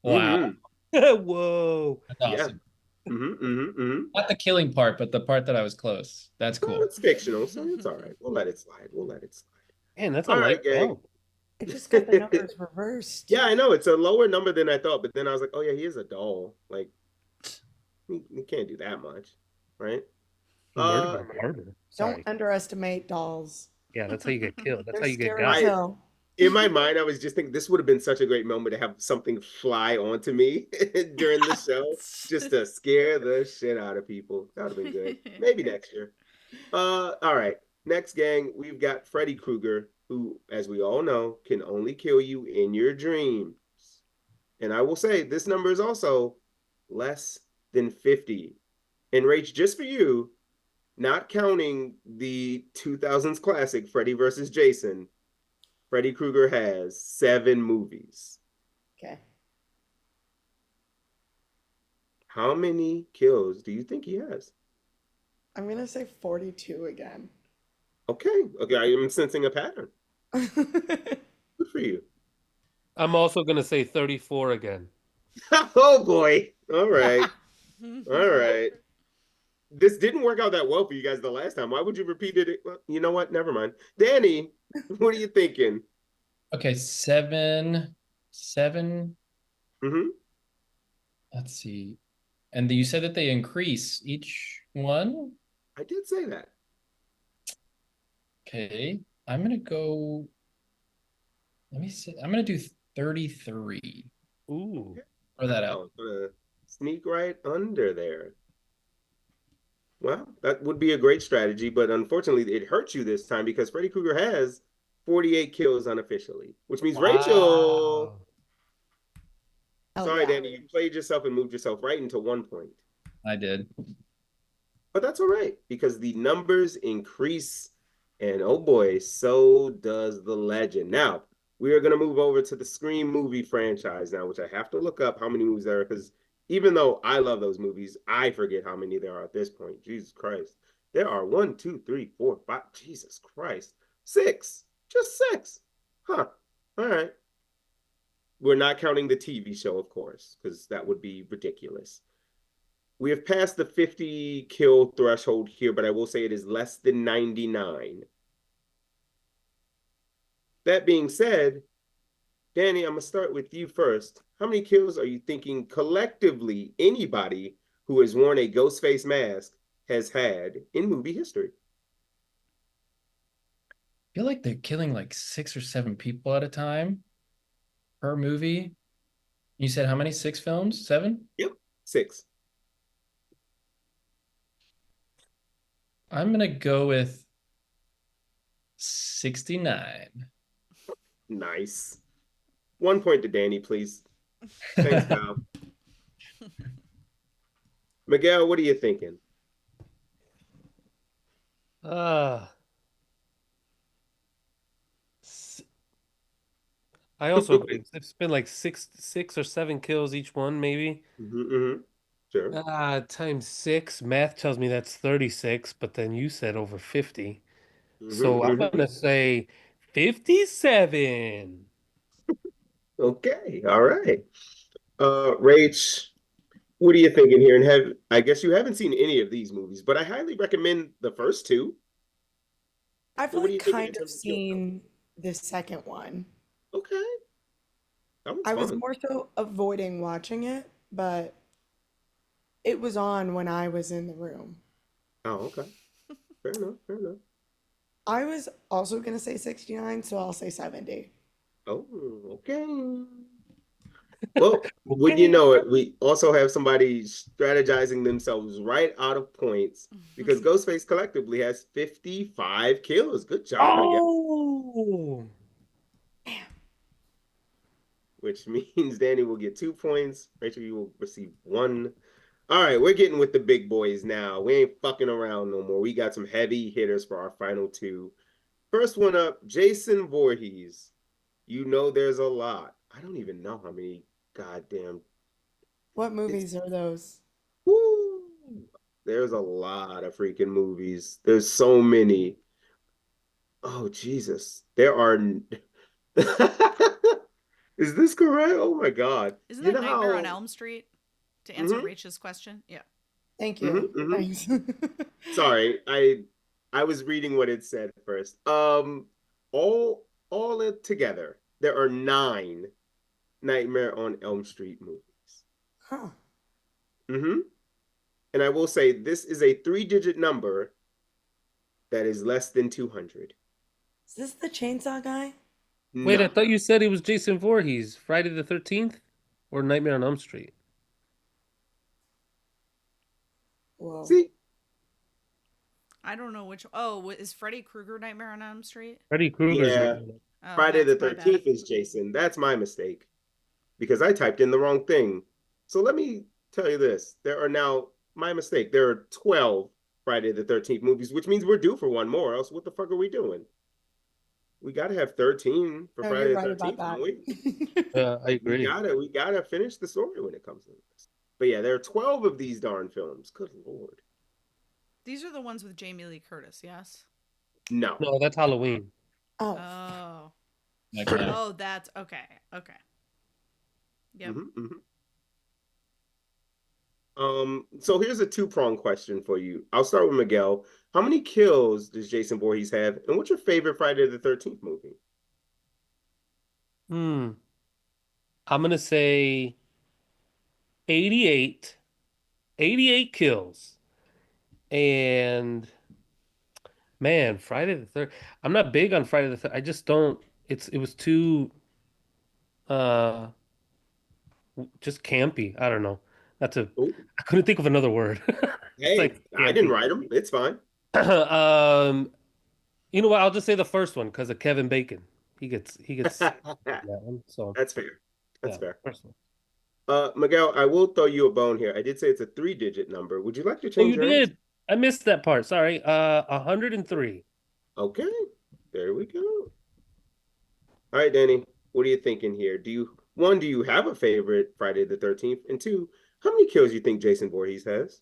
Wow. Whoa. That's Yeah. awesome. Well, Not the killing part, but the part that I was close. That's cool. it's fictional, so it's all right. We'll let it slide. We'll let it slide. Man, that's a All light right, gang. count. It just got the numbers reversed. Yeah, I know it's a lower number than I thought, but then I was like, oh yeah, he is a doll. Like, he can't do that much, right? He murdered my partner. Sorry. Don't underestimate dolls. Yeah, that's how you get killed. That's They're how you get scary got. as hell. In my mind, I was just thinking this would have been such a great moment to have something fly onto me during the show, just to scare the shit out of people. That would have been good. Maybe next year. All right. Next gang, we've got Freddy Krueger, who, as we all know, can only kill you in your dreams. And I will say this number is also less than 50. And Rach, just for you, not counting the 2000s classic Freddy versus Jason, Freddy Krueger has 7 movies. Okay. How many kills do you think he has? I'm gonna say 42 again. Okay, I am sensing a pattern. Good for you. I'm also gonna say 34 again. Oh boy. All right. All right. This didn't work out that well for you guys the last time. Why would you repeat it? Well, you know what? Never mind. Danny, what are you thinking? Okay, seven, seven. Mm-hmm. Let's see. And you said that they increase each one? I did say that. Okay. I'm gonna go. Let me see. I'm gonna do 33. Ooh. Throw that out. Wow, gonna sneak right under there. Well, that would be a great strategy, but unfortunately, it hurts you this time because Freddy Krueger has 48 kills unofficially, which means Rachel. Wow. Hell Sorry, yeah. Danny, you played yourself and moved yourself right into 1 point. I did. But that's all right because the numbers increase, and oh boy, so does the legend. Now, we are going to move over to the Scream movie franchise now, which I have to look up how many movies there are because even though I love those movies, I forget how many there are at this point. Jesus Christ. There are 1, 2, 3, 4, 5. Jesus Christ. 6. Just 6. Huh. All right. We're not counting the TV show, of course, because that would be ridiculous. We have passed the 50 kill threshold here, but I will say it is less than 99. That being said, Danny, I'm going to start with you first. How many kills are you thinking collectively anybody who has worn a ghost face mask has had in movie history? I feel like they're killing like 6 or 7 people at a time per movie. You said how many? 6 films? 7? Yep, 6. I'm gonna go with 69. Nice. 1 point to Danny, please. Thanks, pal. Miguel, what are you thinking? Ah. I also agree. It's been like six or seven kills each one, maybe. Mm-hmm. Sure. Times 6. Math tells me that's 36, but then you said over 50. So I'm Mm-hmm. gonna say 57. Okay, all right. Rach, what are you thinking here? And I guess you haven't seen any of these movies, but I highly recommend the first two. I've But what are like you thinking in kind of terms of kill count? seen the second one. Okay, that one's I was fun. more so avoiding watching it, but it was on when I was in the room. Oh, okay. Fair enough. Fair enough. I was also gonna say 69, so I'll say 70. Oh, okay. Well, wouldn't you Okay. know it? We also have somebody strategizing themselves right out of points because Ghostface collectively has 55 kills. Good job, Miguel. Oh, Which means Danny will get 2 points. Rachel, you will receive one. All right, we're getting with the big boys now. We ain't fucking around no more. We got some heavy hitters for our final two. First one up, Jason Voorhees. You know there's a lot. I don't even know how many goddamn. What It's movies are those? woo, there's a lot of freaking movies. There's so many. Oh Jesus. There are Is this correct? Oh my God. Isn't You that know Nightmare on how Elm Street? To answer mm-hmm, Rachel's question? Yeah. Thank mm-hmm, you. mm-hmm. Thanks. Sorry, I was reading what it said first. All together, there are 9 Nightmare on Elm Street movies. Huh. Mm-hmm. And I will say this is a 3-digit number that is less than 200. Is this the chainsaw guy? wait, I No. thought you said it was Jason Voorhees, Friday the 13th or Nightmare on Elm Street. Whoa. See, I don't know which. Oh, is Freddy Krueger Nightmare on Elm Street? Freddy Krueger's not Yeah, in it. Oh, Friday the that's my bad. 13th is Jason. That's my mistake because I typed in the wrong thing. So let me tell you this. There are now, my mistake, there are 12 Friday the 13th movies, which means we're due for one more. Else, what the fuck are we doing? We got to have 13 for No, you're Friday the right about 13th, that. don't we? Yeah, I We agree. gotta, we gotta finish the story when it comes to this. But yeah, there are 12 of these darn films. Good lord. These are the ones with Jamie Lee Curtis, yes? No. No, that's Halloween. Oh, Oh. Okay. Oh, that's okay. Okay. Yep. Mhm. So here's a two-pronged question for you. I'll start with Miguel. How many kills does Jason Voorhees have? And what's your favorite Friday the 13th movie? Hmm. I'm gonna say 88. 88 kills. And man, Friday the third. I'm not big on Friday the third. I just don't. It was too uh just campy. I don't know. That's a. Oh, I couldn't think of another word. It's hey, like I didn't campy. write them. It's fine. um, you know what? I'll just say the first one because of Kevin Bacon. He gets that one. So That's fair. That's yeah, fair. first one. Miguel, I will throw you a bone here. I did say it's a three-digit number. Would you like to Oh, change you your answer? did. I missed that part. Sorry. 103. Okay, there we go. All right, Danny, what are you thinking here? Do you have a favorite Friday the 13th? And two, how many kills you think Jason Voorhees has?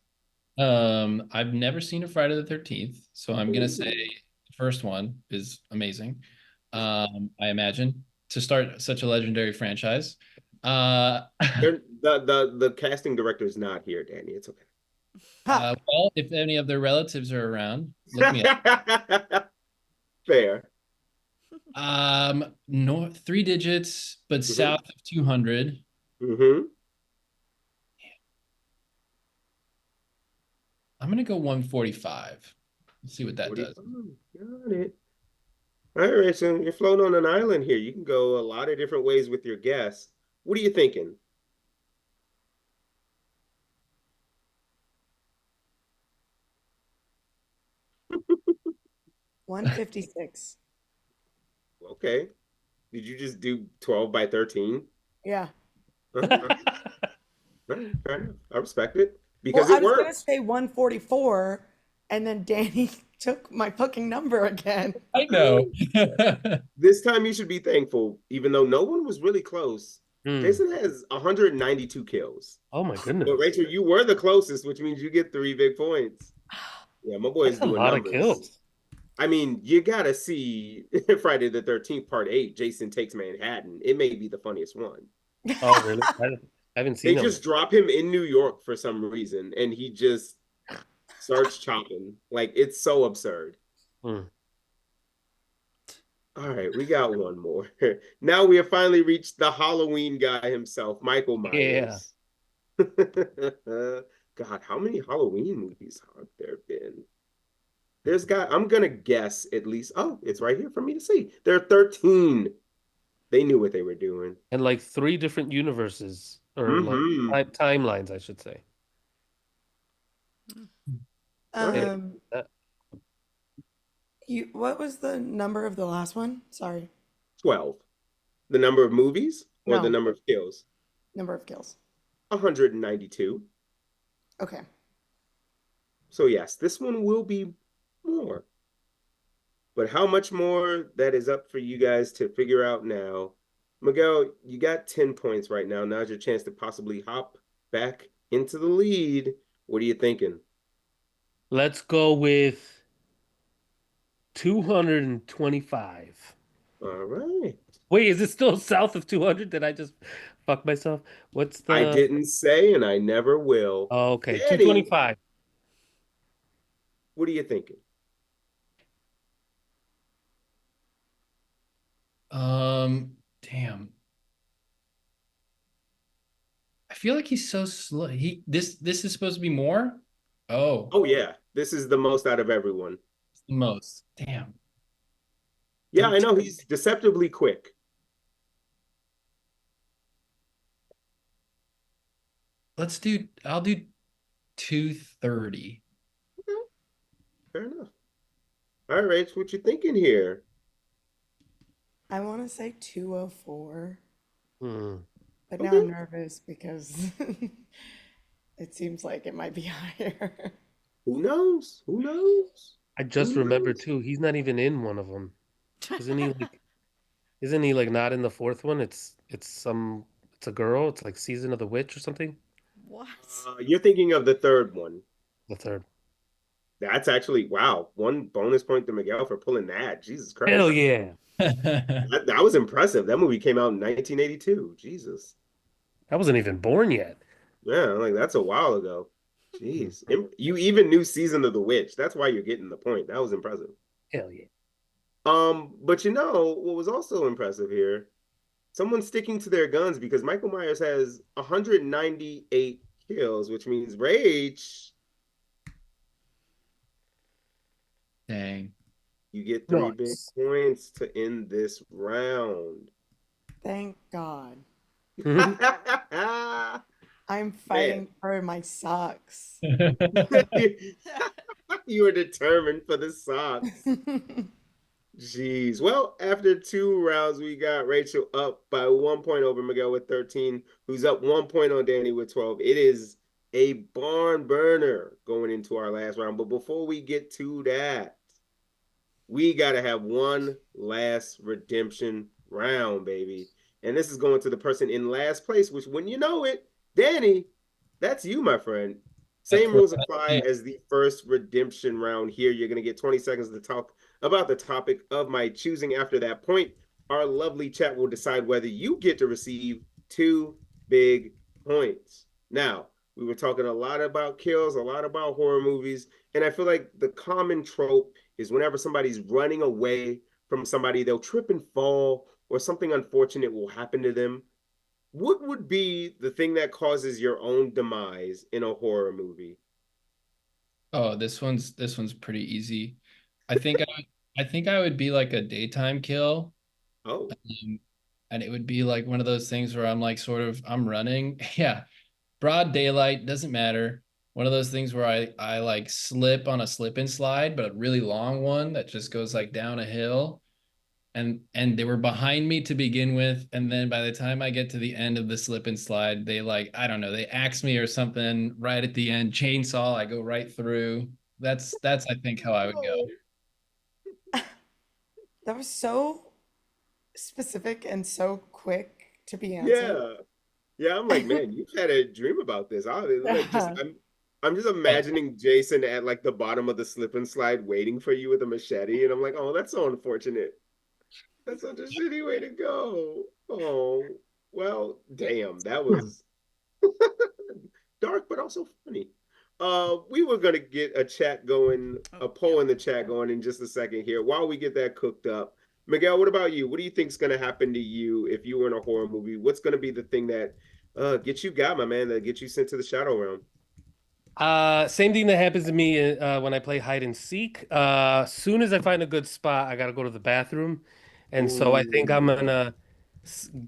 I've never seen a Friday the 13th, so I'm gonna say Ooh. the first one is amazing. I imagine to start such a legendary franchise. The casting director is not here, Danny. It's okay. ha. Well, if any of their relatives are around, look me up. Fair. No, three digits, but Mm-hmm. south of 200. Mm-hmm. I'm gonna go 145. Let's see what that does. 45. Got it. All right, so you're floating on an island here. You can go a lot of different ways with your guess. What are you thinking? 156. Okay. Did you just do 12 by 13? Yeah. Fair enough. I respect it Well, because I it was gonna worked. say 144, and then Danny took my fucking number again. I know. This time you should be thankful, even though no one was really close. Hmm. Jason has 192 kills. Oh my But goodness. Rachel, you were the closest, which means you get three big points. Yeah, my boy's That's a doing lot of numbers. kills. I mean, you gotta see Friday the 13th, part eight, Jason Takes Manhattan. It may be the funniest one. Oh, really? I haven't They seen them. just drop him in New York for some reason, and he just starts chopping. Like, it's so absurd. Hmm. All right, we got one more. Now we have finally reached the Halloween guy himself, Michael Yeah. Myers. God, how many Halloween movies have there been? I'm gonna guess at least, oh, it's right here for me to see. There are 13. They knew what they were doing. And like three different universes or like Mm-hmm. timelines, I should say. All Yeah. right, Um, That- what was the number of the last one? Sorry. 12. The number of movies or the No, number of kills? number of kills. 192. Okay. So yes, this one will be more. But how much more, that is up for you guys to figure out now. Miguel, you got 10 points right now. Now's your chance to possibly hop back into the lead. What are you thinking? Let's go with 225. All right. Wait, is it still south of 200? Did I just fuck myself? What's I the didn't say, and I never will. Oh, okay, Danny, 225. what are you thinking? Damn. I feel like he's so slow. This is supposed to be more. Oh, Oh, yeah. This is the most out of everyone. it's the most. Damn. Yeah, I 13. know he's deceptively quick. I'll do 230. Fair enough. All right, Rach, what you thinking here? I want to say 204, Hmm. but now Okay. I'm nervous because it seems like it might be higher. Who knows? Who knows? I Who just remembered knows? too, he's not even in one of them. Isn't he like isn't he like not in the fourth one? It's a girl. It's like Season of the Witch or something. What? You're thinking of the third one. The third. That's actually wow. One bonus point to Miguel for pulling that. Jesus Hell Christ. yeah. That was impressive. That movie came out in 1982. Jesus. I wasn't even born yet. Yeah, like that's a while ago. Hmm. Jeez. You even knew Season of the Witch. That's why you're getting the point. That was impressive. Hell yeah. But you know what was also impressive here? Someone sticking to their guns because Michael Myers has 198 kills, which means Rage, Dang. you get 3 big Nice. points to end this round. Thank God. Mhm. I'm Man, fighting for my socks. you were determined for the socks. Jeez. Well, after 2 rounds, we got Rachel up by 1 point over Miguel with 13, who's up 1 point on Danny with 12. It is a barn burner going into our last round. But before we get to that, we got to have one last redemption round, baby. And this is going to the person in last place, which when you know it, Danny, that's you, my friend. That's Same right. rules apply as the first redemption round here. You're going to get 20 seconds to talk about the topic of my choosing. After that point, our lovely chat will decide whether you get to receive 2 big points. Now, we were talking a lot about kills, a lot about horror movies, and I feel like the common trope is whenever somebody's running away from somebody, they'll trip and fall, or something unfortunate will happen to them. What would be the thing that causes your own demise in a horror movie? Oh, this one's pretty easy. I think I think I would be like a daytime kill. Oh, um, and it would be like one of those things where I'm like sort of I'm running. Yeah, broad daylight, doesn't matter. One of those things where I like slip on a slip and slide, but a really long one that just goes like down a hill. And they were behind me to begin with, and then by the time I get to the end of the slip and slide, they like, I don't know, they axe me or something right at the end, chainsaw, I go right through. That's I think how I would go. no. That was so specific and so quick to be answered. Yeah. Yeah, I'm like, man, you've had a dream about this. I like just Yeah. I'm just Oh, imagining Jason at like the bottom of the slip and slide waiting for you with a machete, and I'm like, oh, that's so unfortunate. That's such a shitty way to go. Oh, well, damn, that was dark, but also funny. We were gonna get a chat going, Oh, a yep. poll in the chat going in just a second here. While we get that cooked up, Miguel, what about you? What do you think's gonna happen to you if you were in a horror movie? What's gonna be the thing that gets you got, my man, that gets you sent to the shadow realm? Same thing that happens to me when I play hide and seek. Soon as I find a good spot, I gotta go to the bathroom, and so I think I'm Ooh. gonna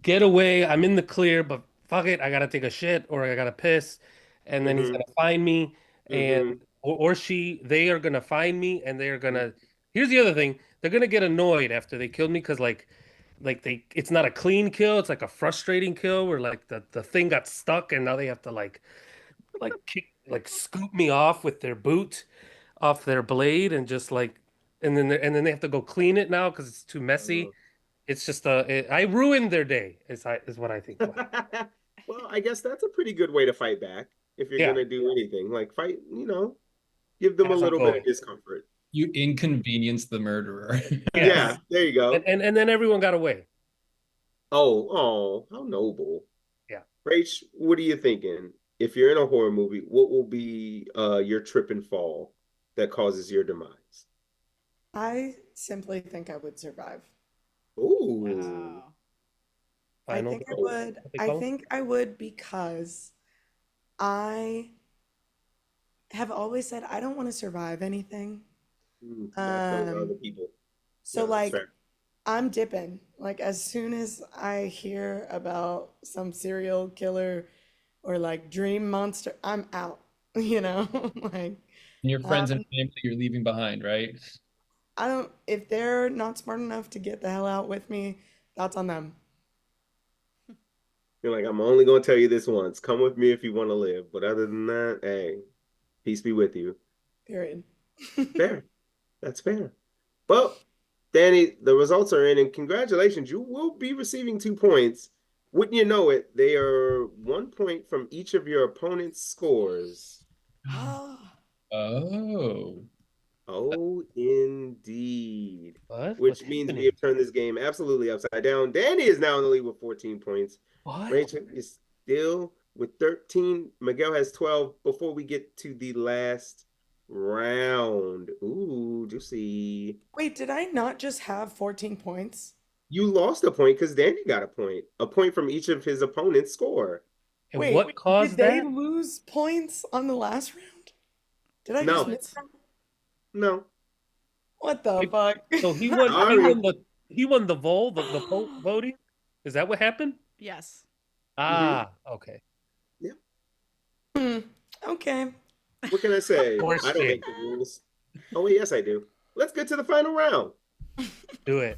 get away. I'm in the clear, but fuck it, I gotta take a shit or I gotta piss, and then he's Mm-hmm. gonna find me, and Mm-hmm. or she, they are gonna find me, and they are gonna. Here's the other thing: they're gonna get annoyed after they killed me because like it's not a clean kill, it's like a frustrating kill where like the thing got stuck, and now they have to like scoop me off with their boot off their blade and just like and then they have to go clean it now because it's too Uh, messy. It's just I ruined their day is what I think will happen. well, I guess that's a pretty good way to fight back if you're Yeah, gonna do anything. Like fight, give them a as I'm little bit of going. discomfort. you inconvenience the murderer. Yeah, Yes. there you go. And then everyone got away. Oh, how noble. Yeah. Rach, what are you thinking? If you're in a horror movie, what will be your trip and fall that causes your demise? I simply think I would survive. Ooh. Wow. I Final think I girl. would. What they I call think I would because I have always said I don't want to survive anything. Those are the Um, people. so No, that's like fair. I'm dipping. Like as soon as I hear about some serial killer or like dream monster, I'm out. Like And your friends and Um, family you're leaving behind, right? I don't, if they're not smart enough to get the hell out with me, that's on them. You're like, I'm only gonna tell you this once. Come with me if you want to live. But other than that, hey, peace be with you. Period. Fair. That's fair. Well, Danny, the results are in, and congratulations. You will be receiving 2 points. Wouldn't you know it? They are 1 point from each of your opponent's scores. Oh. Oh, indeed. What? What's Which means we happening? have turned this game absolutely upside down. Danny is now in the lead with 14 points. What? Rachel is still with 13. Miguel has 12 before we get to the last round. Ooh, juicy. Wait, did I not just have 14 points? You lost a point because Danny got a point from each of his opponent's score. And Wait, what did caused they that? lose points on the last round? Did I just No, miss What? that? no. What the Wait, fuck? so he won. He Sorry. won the voting. Is that what happened? Yes. Mm-hmm. Ah, okay. Yeah. Hmm, okay. What can I say? Poor I don't shit. make the rules. Oh, wait, yes, I do. Let's get to the final round. Do it.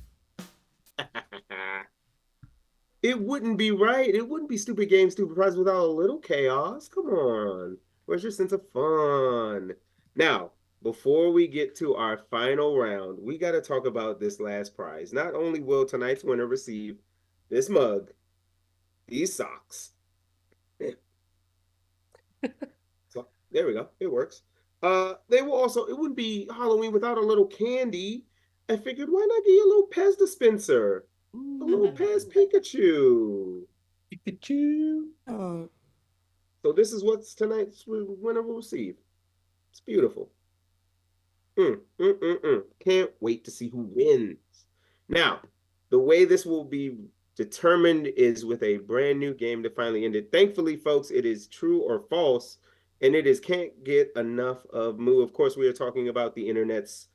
It wouldn't be right. It wouldn't be Stupid Game, Stupid Prize without a little chaos. Come on. Where's your sense of fun? Now, before we get to our final round, we got to talk about this last prize. Not only will tonight's winner receive this mug, these socks. So there we go. It works. They will also, it wouldn't be Halloween without a little candy. I figured, why not get you a little Pez dispenser? A little Pez Pikachu. Pikachu. Oh, So this is what tonight's winner will receive. It's beautiful. Can't wait to see who wins. Now, the way this will be determined is with a brand new game to finally end it. Thankfully, folks, it is true or false, and it is can't get enough of Moo. Of course, we are talking about the internet's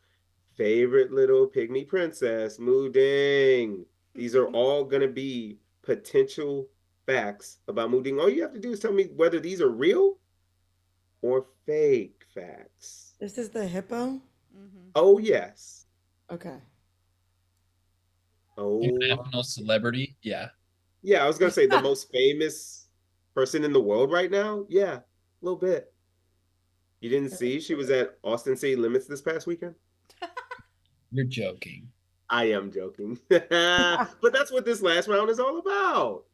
favorite little pygmy princess, Moo Ding. These are all going to be potential facts about Moo Ding. All you have to do is tell me whether these are real or fake facts. this is the hippo? Mm-hmm. Oh, yes. Okay. Oh, International celebrity. Yeah. yeah. I was going to say the most famous person in the world right now. Yeah, a little bit. You didn't see she was at Austin City Limits this past weekend? You're joking. I am joking. But that's what this last round is all about.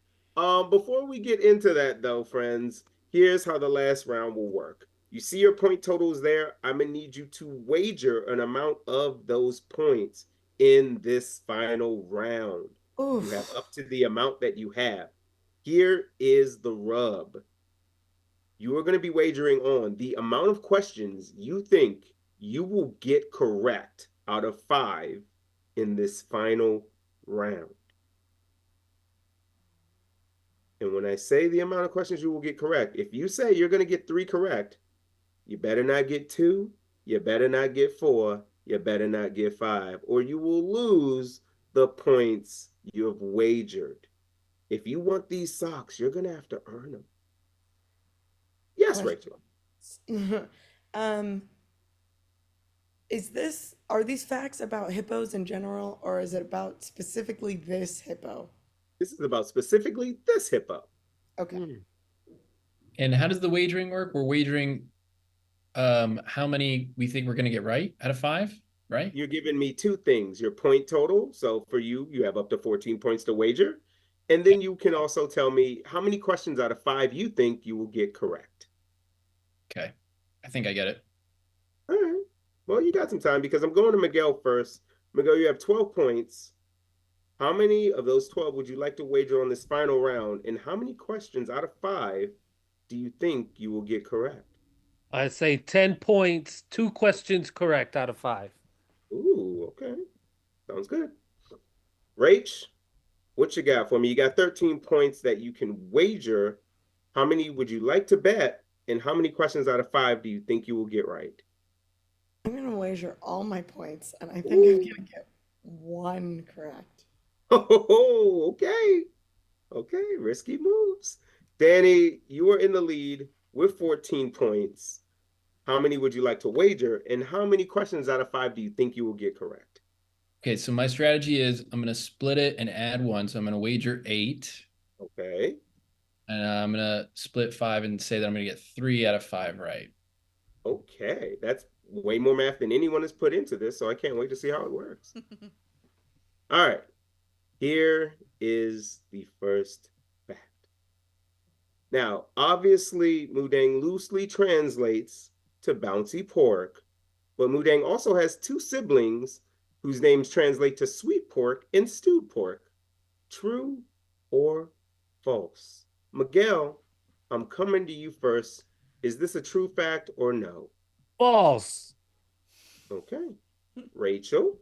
Before we get into that, though, friends, here's how the last round will work. You see your point totals there. I'm going to need you to wager an amount of those points in this final round. You have Oof. up to the amount that you have. Here is the rub. You are going to be wagering on the amount of questions you think you will get correct out of 5 in this final round. And when I say the amount of questions you will get correct, if you say you're going to get 3 correct, you better not get 2, you better not get 4, you better not get 5, or you will lose the points you have wagered. If you want these socks, you're going to have to earn them. Yes, Rachel. um, are these facts about hippos in general, or is it about specifically this hippo? This is about specifically this hippo. Okay. And how does the wagering work? We're wagering how many we think we're gonna get right out of 5, right? You're giving me 2 things, your point total. So for you, you have up to 14 points to wager. And then you can also tell me how many questions out of 5 you think you will get correct. Okay. I think I get it. All right. Well, you got some time because I'm going to Miguel first. Miguel, you have 12 points. How many of those 12 would you like to wager on this final round? And how many questions out of 5 do you think you will get correct? I say 10 points, 2 questions correct out of 5. Ooh, okay. Sounds good. Rach, what you got for me? You got 13 points that you can wager. How many would you like to bet? And how many questions out of 5 do you think you will get right? I'm gonna wager all my points, and I think I'm gonna get 1 correct. Oh, okay. Okay, risky moves. Danny, you are in the lead with 14 points. How many would you like to wager? And how many questions out of 5 do you think you will get correct? Okay, so my strategy is I'm going to split it and add one. So I'm going to wager 8. Okay. And I'm going to split 5 and say that I'm going to get 3 out of 5 right. Okay. That's way more math than anyone has put into this, so I can't wait to see how it works. All right. Here is the first fact. Now, obviously, Mudang loosely translates to bouncy pork, but Mudang also has two siblings whose names translate to sweet pork and stewed pork. True or false? Miguel, I'm coming to you first. Is this a true fact or no? False. Okay. Rachel?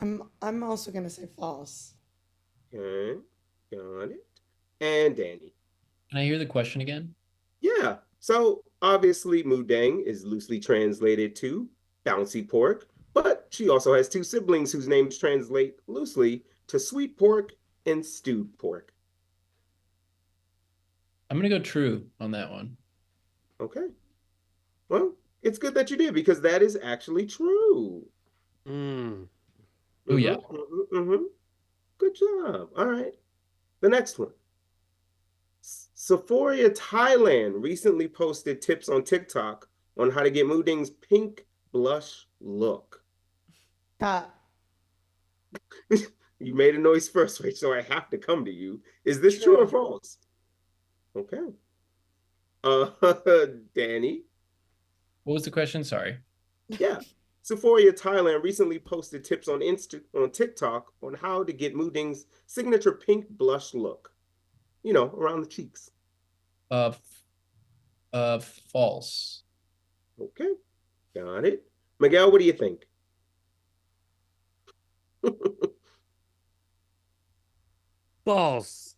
I'm also gonna say false. Okay. Got it. And Danny? Can I hear the question again? Yeah. So obviously, Mudang is loosely translated to bouncy pork, but she also has two siblings whose names translate loosely to sweet pork and stewed pork. I'm going to go true on that one. Okay. Well, it's good that you did because that is actually true. Mm. Oh, yeah. Good job. All right. The next one. Sephora Thailand recently posted tips on TikTok on how to get Muding's pink blush look. You made a noise first, Rach, so I have to come to you. Is this true or false? Okay. Uh, Danny? What was the question? Sorry. Yeah. Sephora Thailand recently posted tips on TikTok on how to get Muding's signature pink blush look. You know, around the cheeks. Uh, False. Okay. Got it. Miguel, what do you think? False.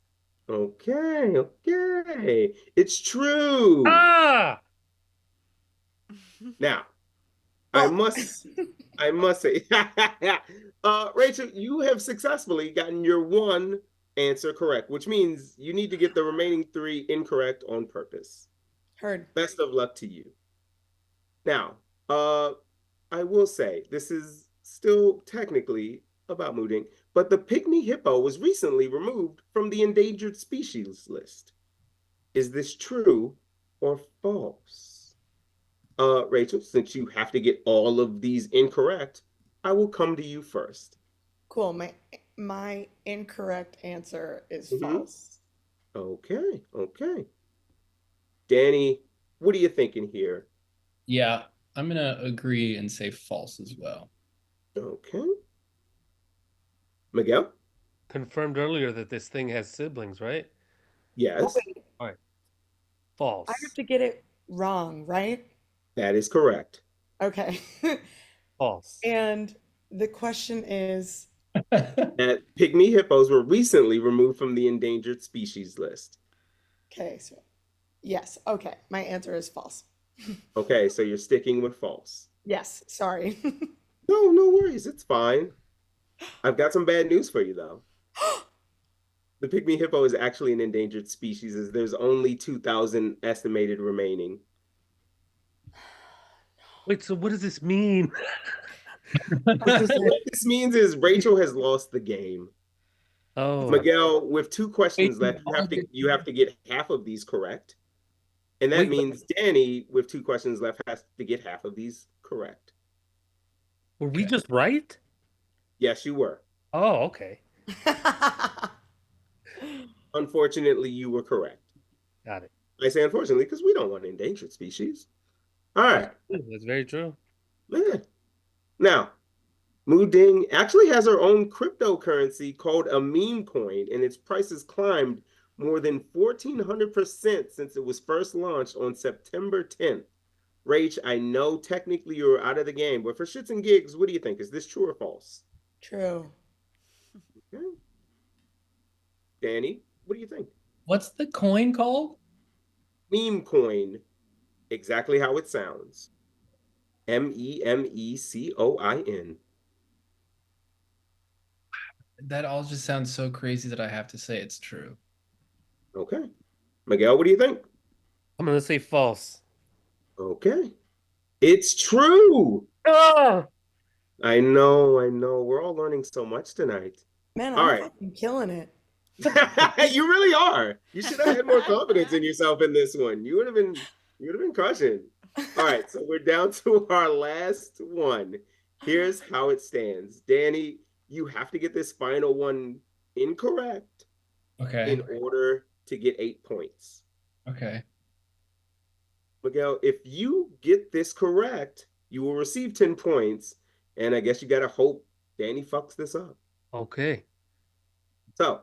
Okay. It's true. Ah! Now, I must say, Rachel, you have successfully gotten your one answer correct, which means you need to get the remaining 3 incorrect on purpose. Heard. Best of luck to you. Now, I will say this is still technically about Muding, but the pygmy hippo was recently removed from the endangered species list. Is this true or false? Rachel, since you have to get all of these incorrect, I will come to you first. Cool. My incorrect answer is false. Okay. Danny, what are you thinking here? Yeah, I'm going to agree and say false as well. Okay. Miguel? Confirmed earlier that this thing has siblings, right? Yes, All right. False. I have to get it wrong, right? that is correct. Okay. False. And the question is, That pygmy hippos were recently removed from the endangered species list. okay, so yes, okay. My answer is false. Okay, so you're sticking with false. Yes, sorry. No worries. It's fine. I've got some bad news for you, though. The pygmy hippo is actually an endangered species, as there's only 2,000 estimated remaining. Wait, so what does this mean? What this means is Rachel has lost the game. Oh, Miguel, with 2 questions Wait, left, you have to get half of these correct. And that wait, means Danny, with 2 questions left, has to get half of these correct. were we Okay. just right? Yes, you were. Oh, okay. Unfortunately, you were correct. Got it. I say unfortunately because we don't want endangered species. All right. That's very true. Yeah. Now, Muding actually has her own cryptocurrency called a meme coin, and its price has climbed more than 1,400% since it was first launched on September 10th. Rach, I know technically you're out of the game, but for shits and gigs, what do you think? Is this true or false? True. Okay. Danny, what do you think? What's the coin called? Meme coin, exactly how it sounds. MEMECOIN. That all just sounds so crazy that I have to say it's true. Okay. Miguel, what do you think? I'm gonna say false. Okay. It's true. Oh, I know, I know. We're all learning so much tonight. Man, All I'm right. fucking killing it. You really are. You should have had more confidence in yourself in this one. You would have been crushing. All right, so we're down to our last one. Here's how it stands. Danny, you have to get this final one incorrect in Okay. order to get 8 points. Okay. Miguel, if you get this correct, you will receive 10 points. And I guess you got to hope Danny fucks this up. okay. So,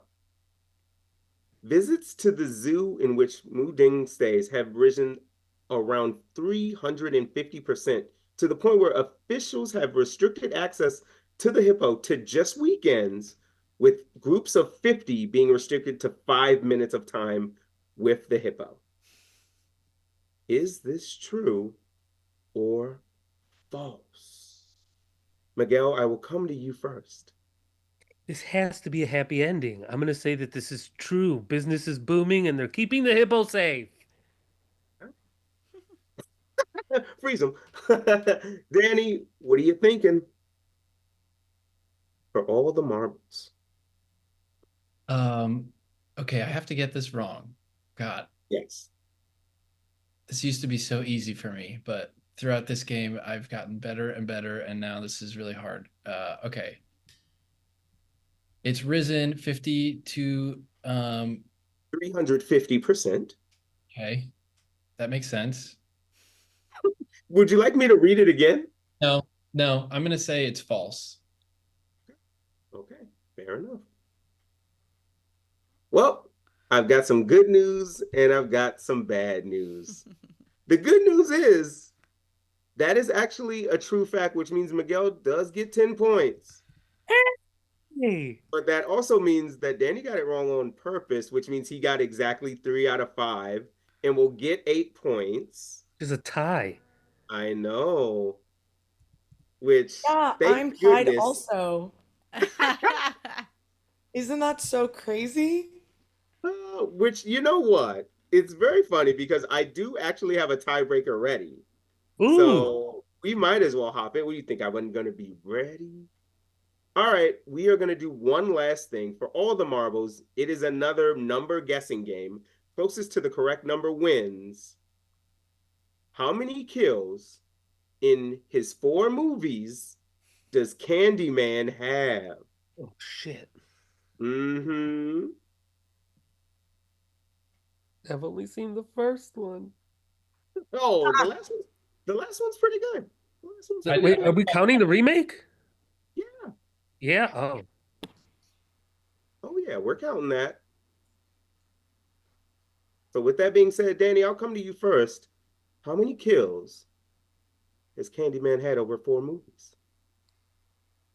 visits to the zoo in which Mu Ding stays have risen around 350% to the point where officials have restricted access to the hippo to just weekends, with groups of 50 being restricted to 5 minutes of time with the hippo. Is this true or false? Miguel, I will come to you first. This has to be a happy ending. I'm going to say that this is true. Business is booming and they're keeping the hippo safe. Freeze them. Danny, what are you thinking? For all the marbles. Um, okay, I have to get this wrong. God, Yes. this used to be so easy for me, but throughout this game, I've gotten better and better, and now this is really hard. Okay. It's risen 50 to 350%. okay. That makes sense. Would you like me to read it again? No, no, I'm gonna say it's false. Okay, fair enough. Well, I've got some good news and I've got some bad news. The good news is that is actually a true fact, which means Miguel does get 10 points. Hey, But that also means that Danny got it wrong on purpose, which means he got exactly 3 out of 5 and will get 8 points. there's a tie. I know, which, Yeah, thank I'm tied goodness. also. Isn't that so crazy? Which, you know what? It's very funny because I do actually have a tiebreaker ready. Ooh, So we might as well hop in. What do you think? I wasn't going to be ready? All right, we are going to do one last thing. For all the marbles, it is another number guessing game. Closest to the correct number wins. How many kills in his 4 movies does Candyman have? oh shit. Mm-hmm. I've only seen the first one. Oh, the last one's pretty good. The last one's I pretty Wait, are good. we counting the remake? Yeah. Yeah. Oh, Oh yeah, we're counting that. So with that being said, Danny, I'll come to you first. How many kills has Candyman had over 4 movies?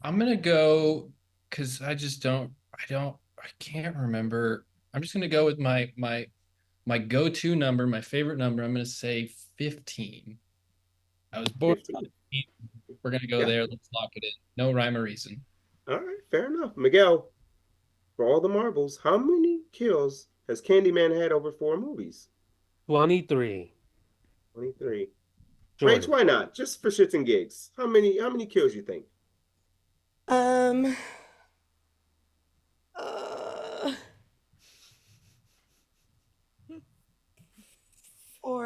I'm gonna go because I can't remember. I'm just gonna go with my go-to number, my favorite number. I'm gonna say 15. I was born 15. on 15. We're gonna go Yeah. there. Let's lock it in. No rhyme or reason. All right, fair enough. Miguel, for all the marbles, how many kills has Candyman had over 4 movies? 23. 23. Rach, Jordan. why not? Just for shits and gigs. How many kills you think? Um, uh,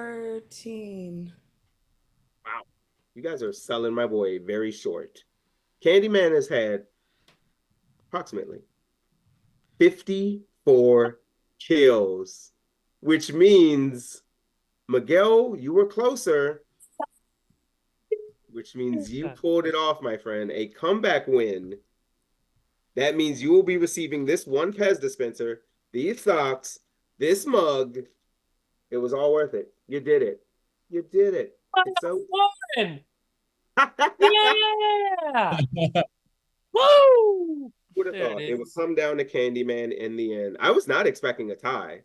14. Wow. You guys are selling my boy very short. Candyman has had approximately 54 kills, which means Miguel, you were closer, which means you pulled it off, my friend. A comeback win. That means you will be receiving this one Pez dispenser, these socks, this mug. It was all worth it. You did it. You did it. It's so. One. Yeah. Woo! Would have There it thought it would is. come down to Candyman in the end. I was not expecting a tie.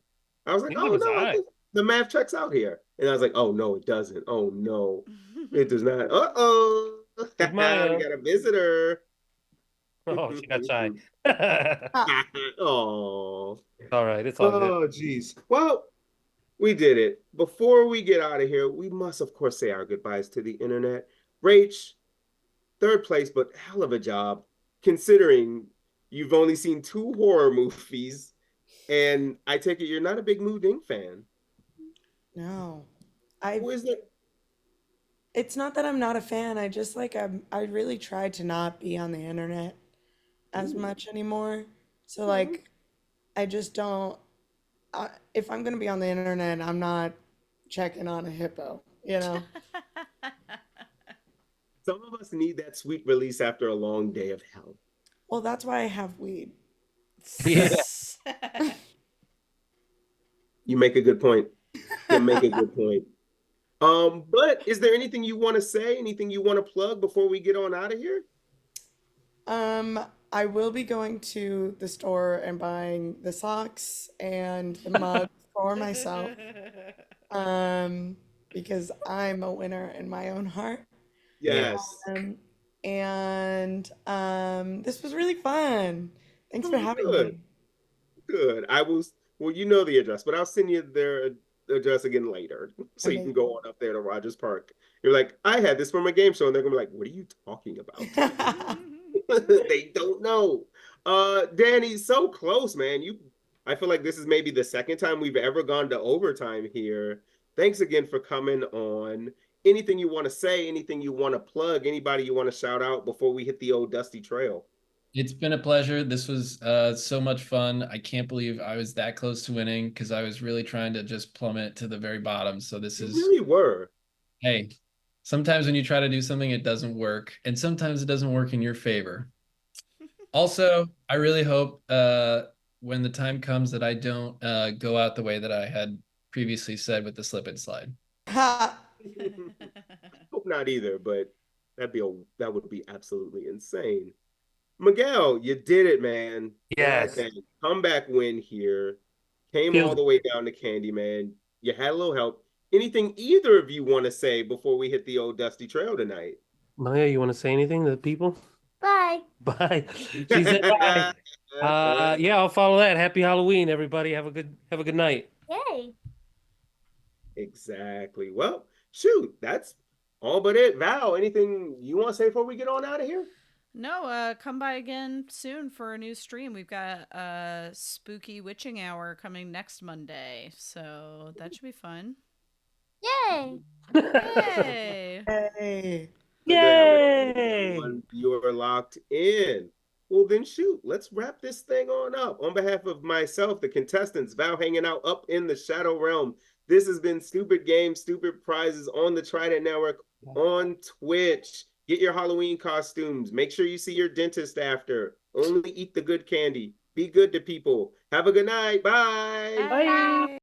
I was like, Neither oh was no, I I. think the math checks out here. And I was like, oh no, it doesn't. Oh no, it does not. Uh-oh. We With Maya. got a visitor. Oh, she got shy. Ah, Oh. All right, it's all good. Oh, geez. Well, We did it. Before we get out of here, we must, of course, say our goodbyes to the internet. Rach, third place, but hell of a job, considering you've only seen two horror movies, and I take it you're not a big Moo Ding fan. No. I Who is it? It's not that I'm not a fan. I just like I really try to not be on the internet as Ooh. much anymore. So Mhm. like I just don't if I'm going to be on the internet, I'm not checking on a hippo, you know? Some of us need that sweet release after a long day of hell. Well, that's why I have weed. Yeah. You make a good point. You make a good point. But is there anything you want to say? Anything you want to plug before we get on out of here? Um, I will be going to the store and buying the socks and the mug for myself. Um, because I'm a winner in my own heart. Yeah. Yes. This was really fun. Thanks for Oh, having good. me. Good. I will, well, you know the address, but I'll send you their address again later so you can Amazing. go on up there to Rogers Park. You're like, I had this for my game show, and they're gonna be like, what are you talking about? They don't know. Danny, so close, man. I feel like this is maybe the second time we've ever gone to overtime here. Thanks again for coming on. Anything you want to say, anything you want to plug, anybody you want to shout out before we hit the old dusty trail? It's been a pleasure. This was so much fun. I can't believe I was that close to winning because I was really trying to just plummet to the very bottom. So this You is, really were. hey, sometimes when you try to do something, it doesn't work, and sometimes it doesn't work in your favor. Also, I really hope when the time comes that I don't go out the way that I had previously said with the slip and slide. Ha! Hope not either, but that would be absolutely insane. Miguel, you did it, man. God Yes. dang. Comeback win here. Came all Killed the way down to Candyman. You had a little help. Anything either of you want to say before we hit the old dusty trail tonight? Maya, you want to say anything to the people? Bye. Bye. She said bye. Yeah, I'll follow that. Happy Halloween, everybody. Have a good night. Yay. Exactly. Well, shoot, that's all but it. Val, anything you want to say before we get on out of here? No, come by again soon for a new stream. We've got a spooky witching hour coming next Monday, so that should be fun. Yay. Yay! Hey. Yay! You're locked in. Well, then shoot, let's wrap this thing on up. On behalf of myself, the contestants, Val hanging out up in the Shadow Realm, this has been Stupid Games, Stupid Prizes on the Trident Network on Twitch. Get your Halloween costumes. Make sure you see your dentist after. Only eat the good candy. Be good to people. Have a good night. Bye. Bye. Bye.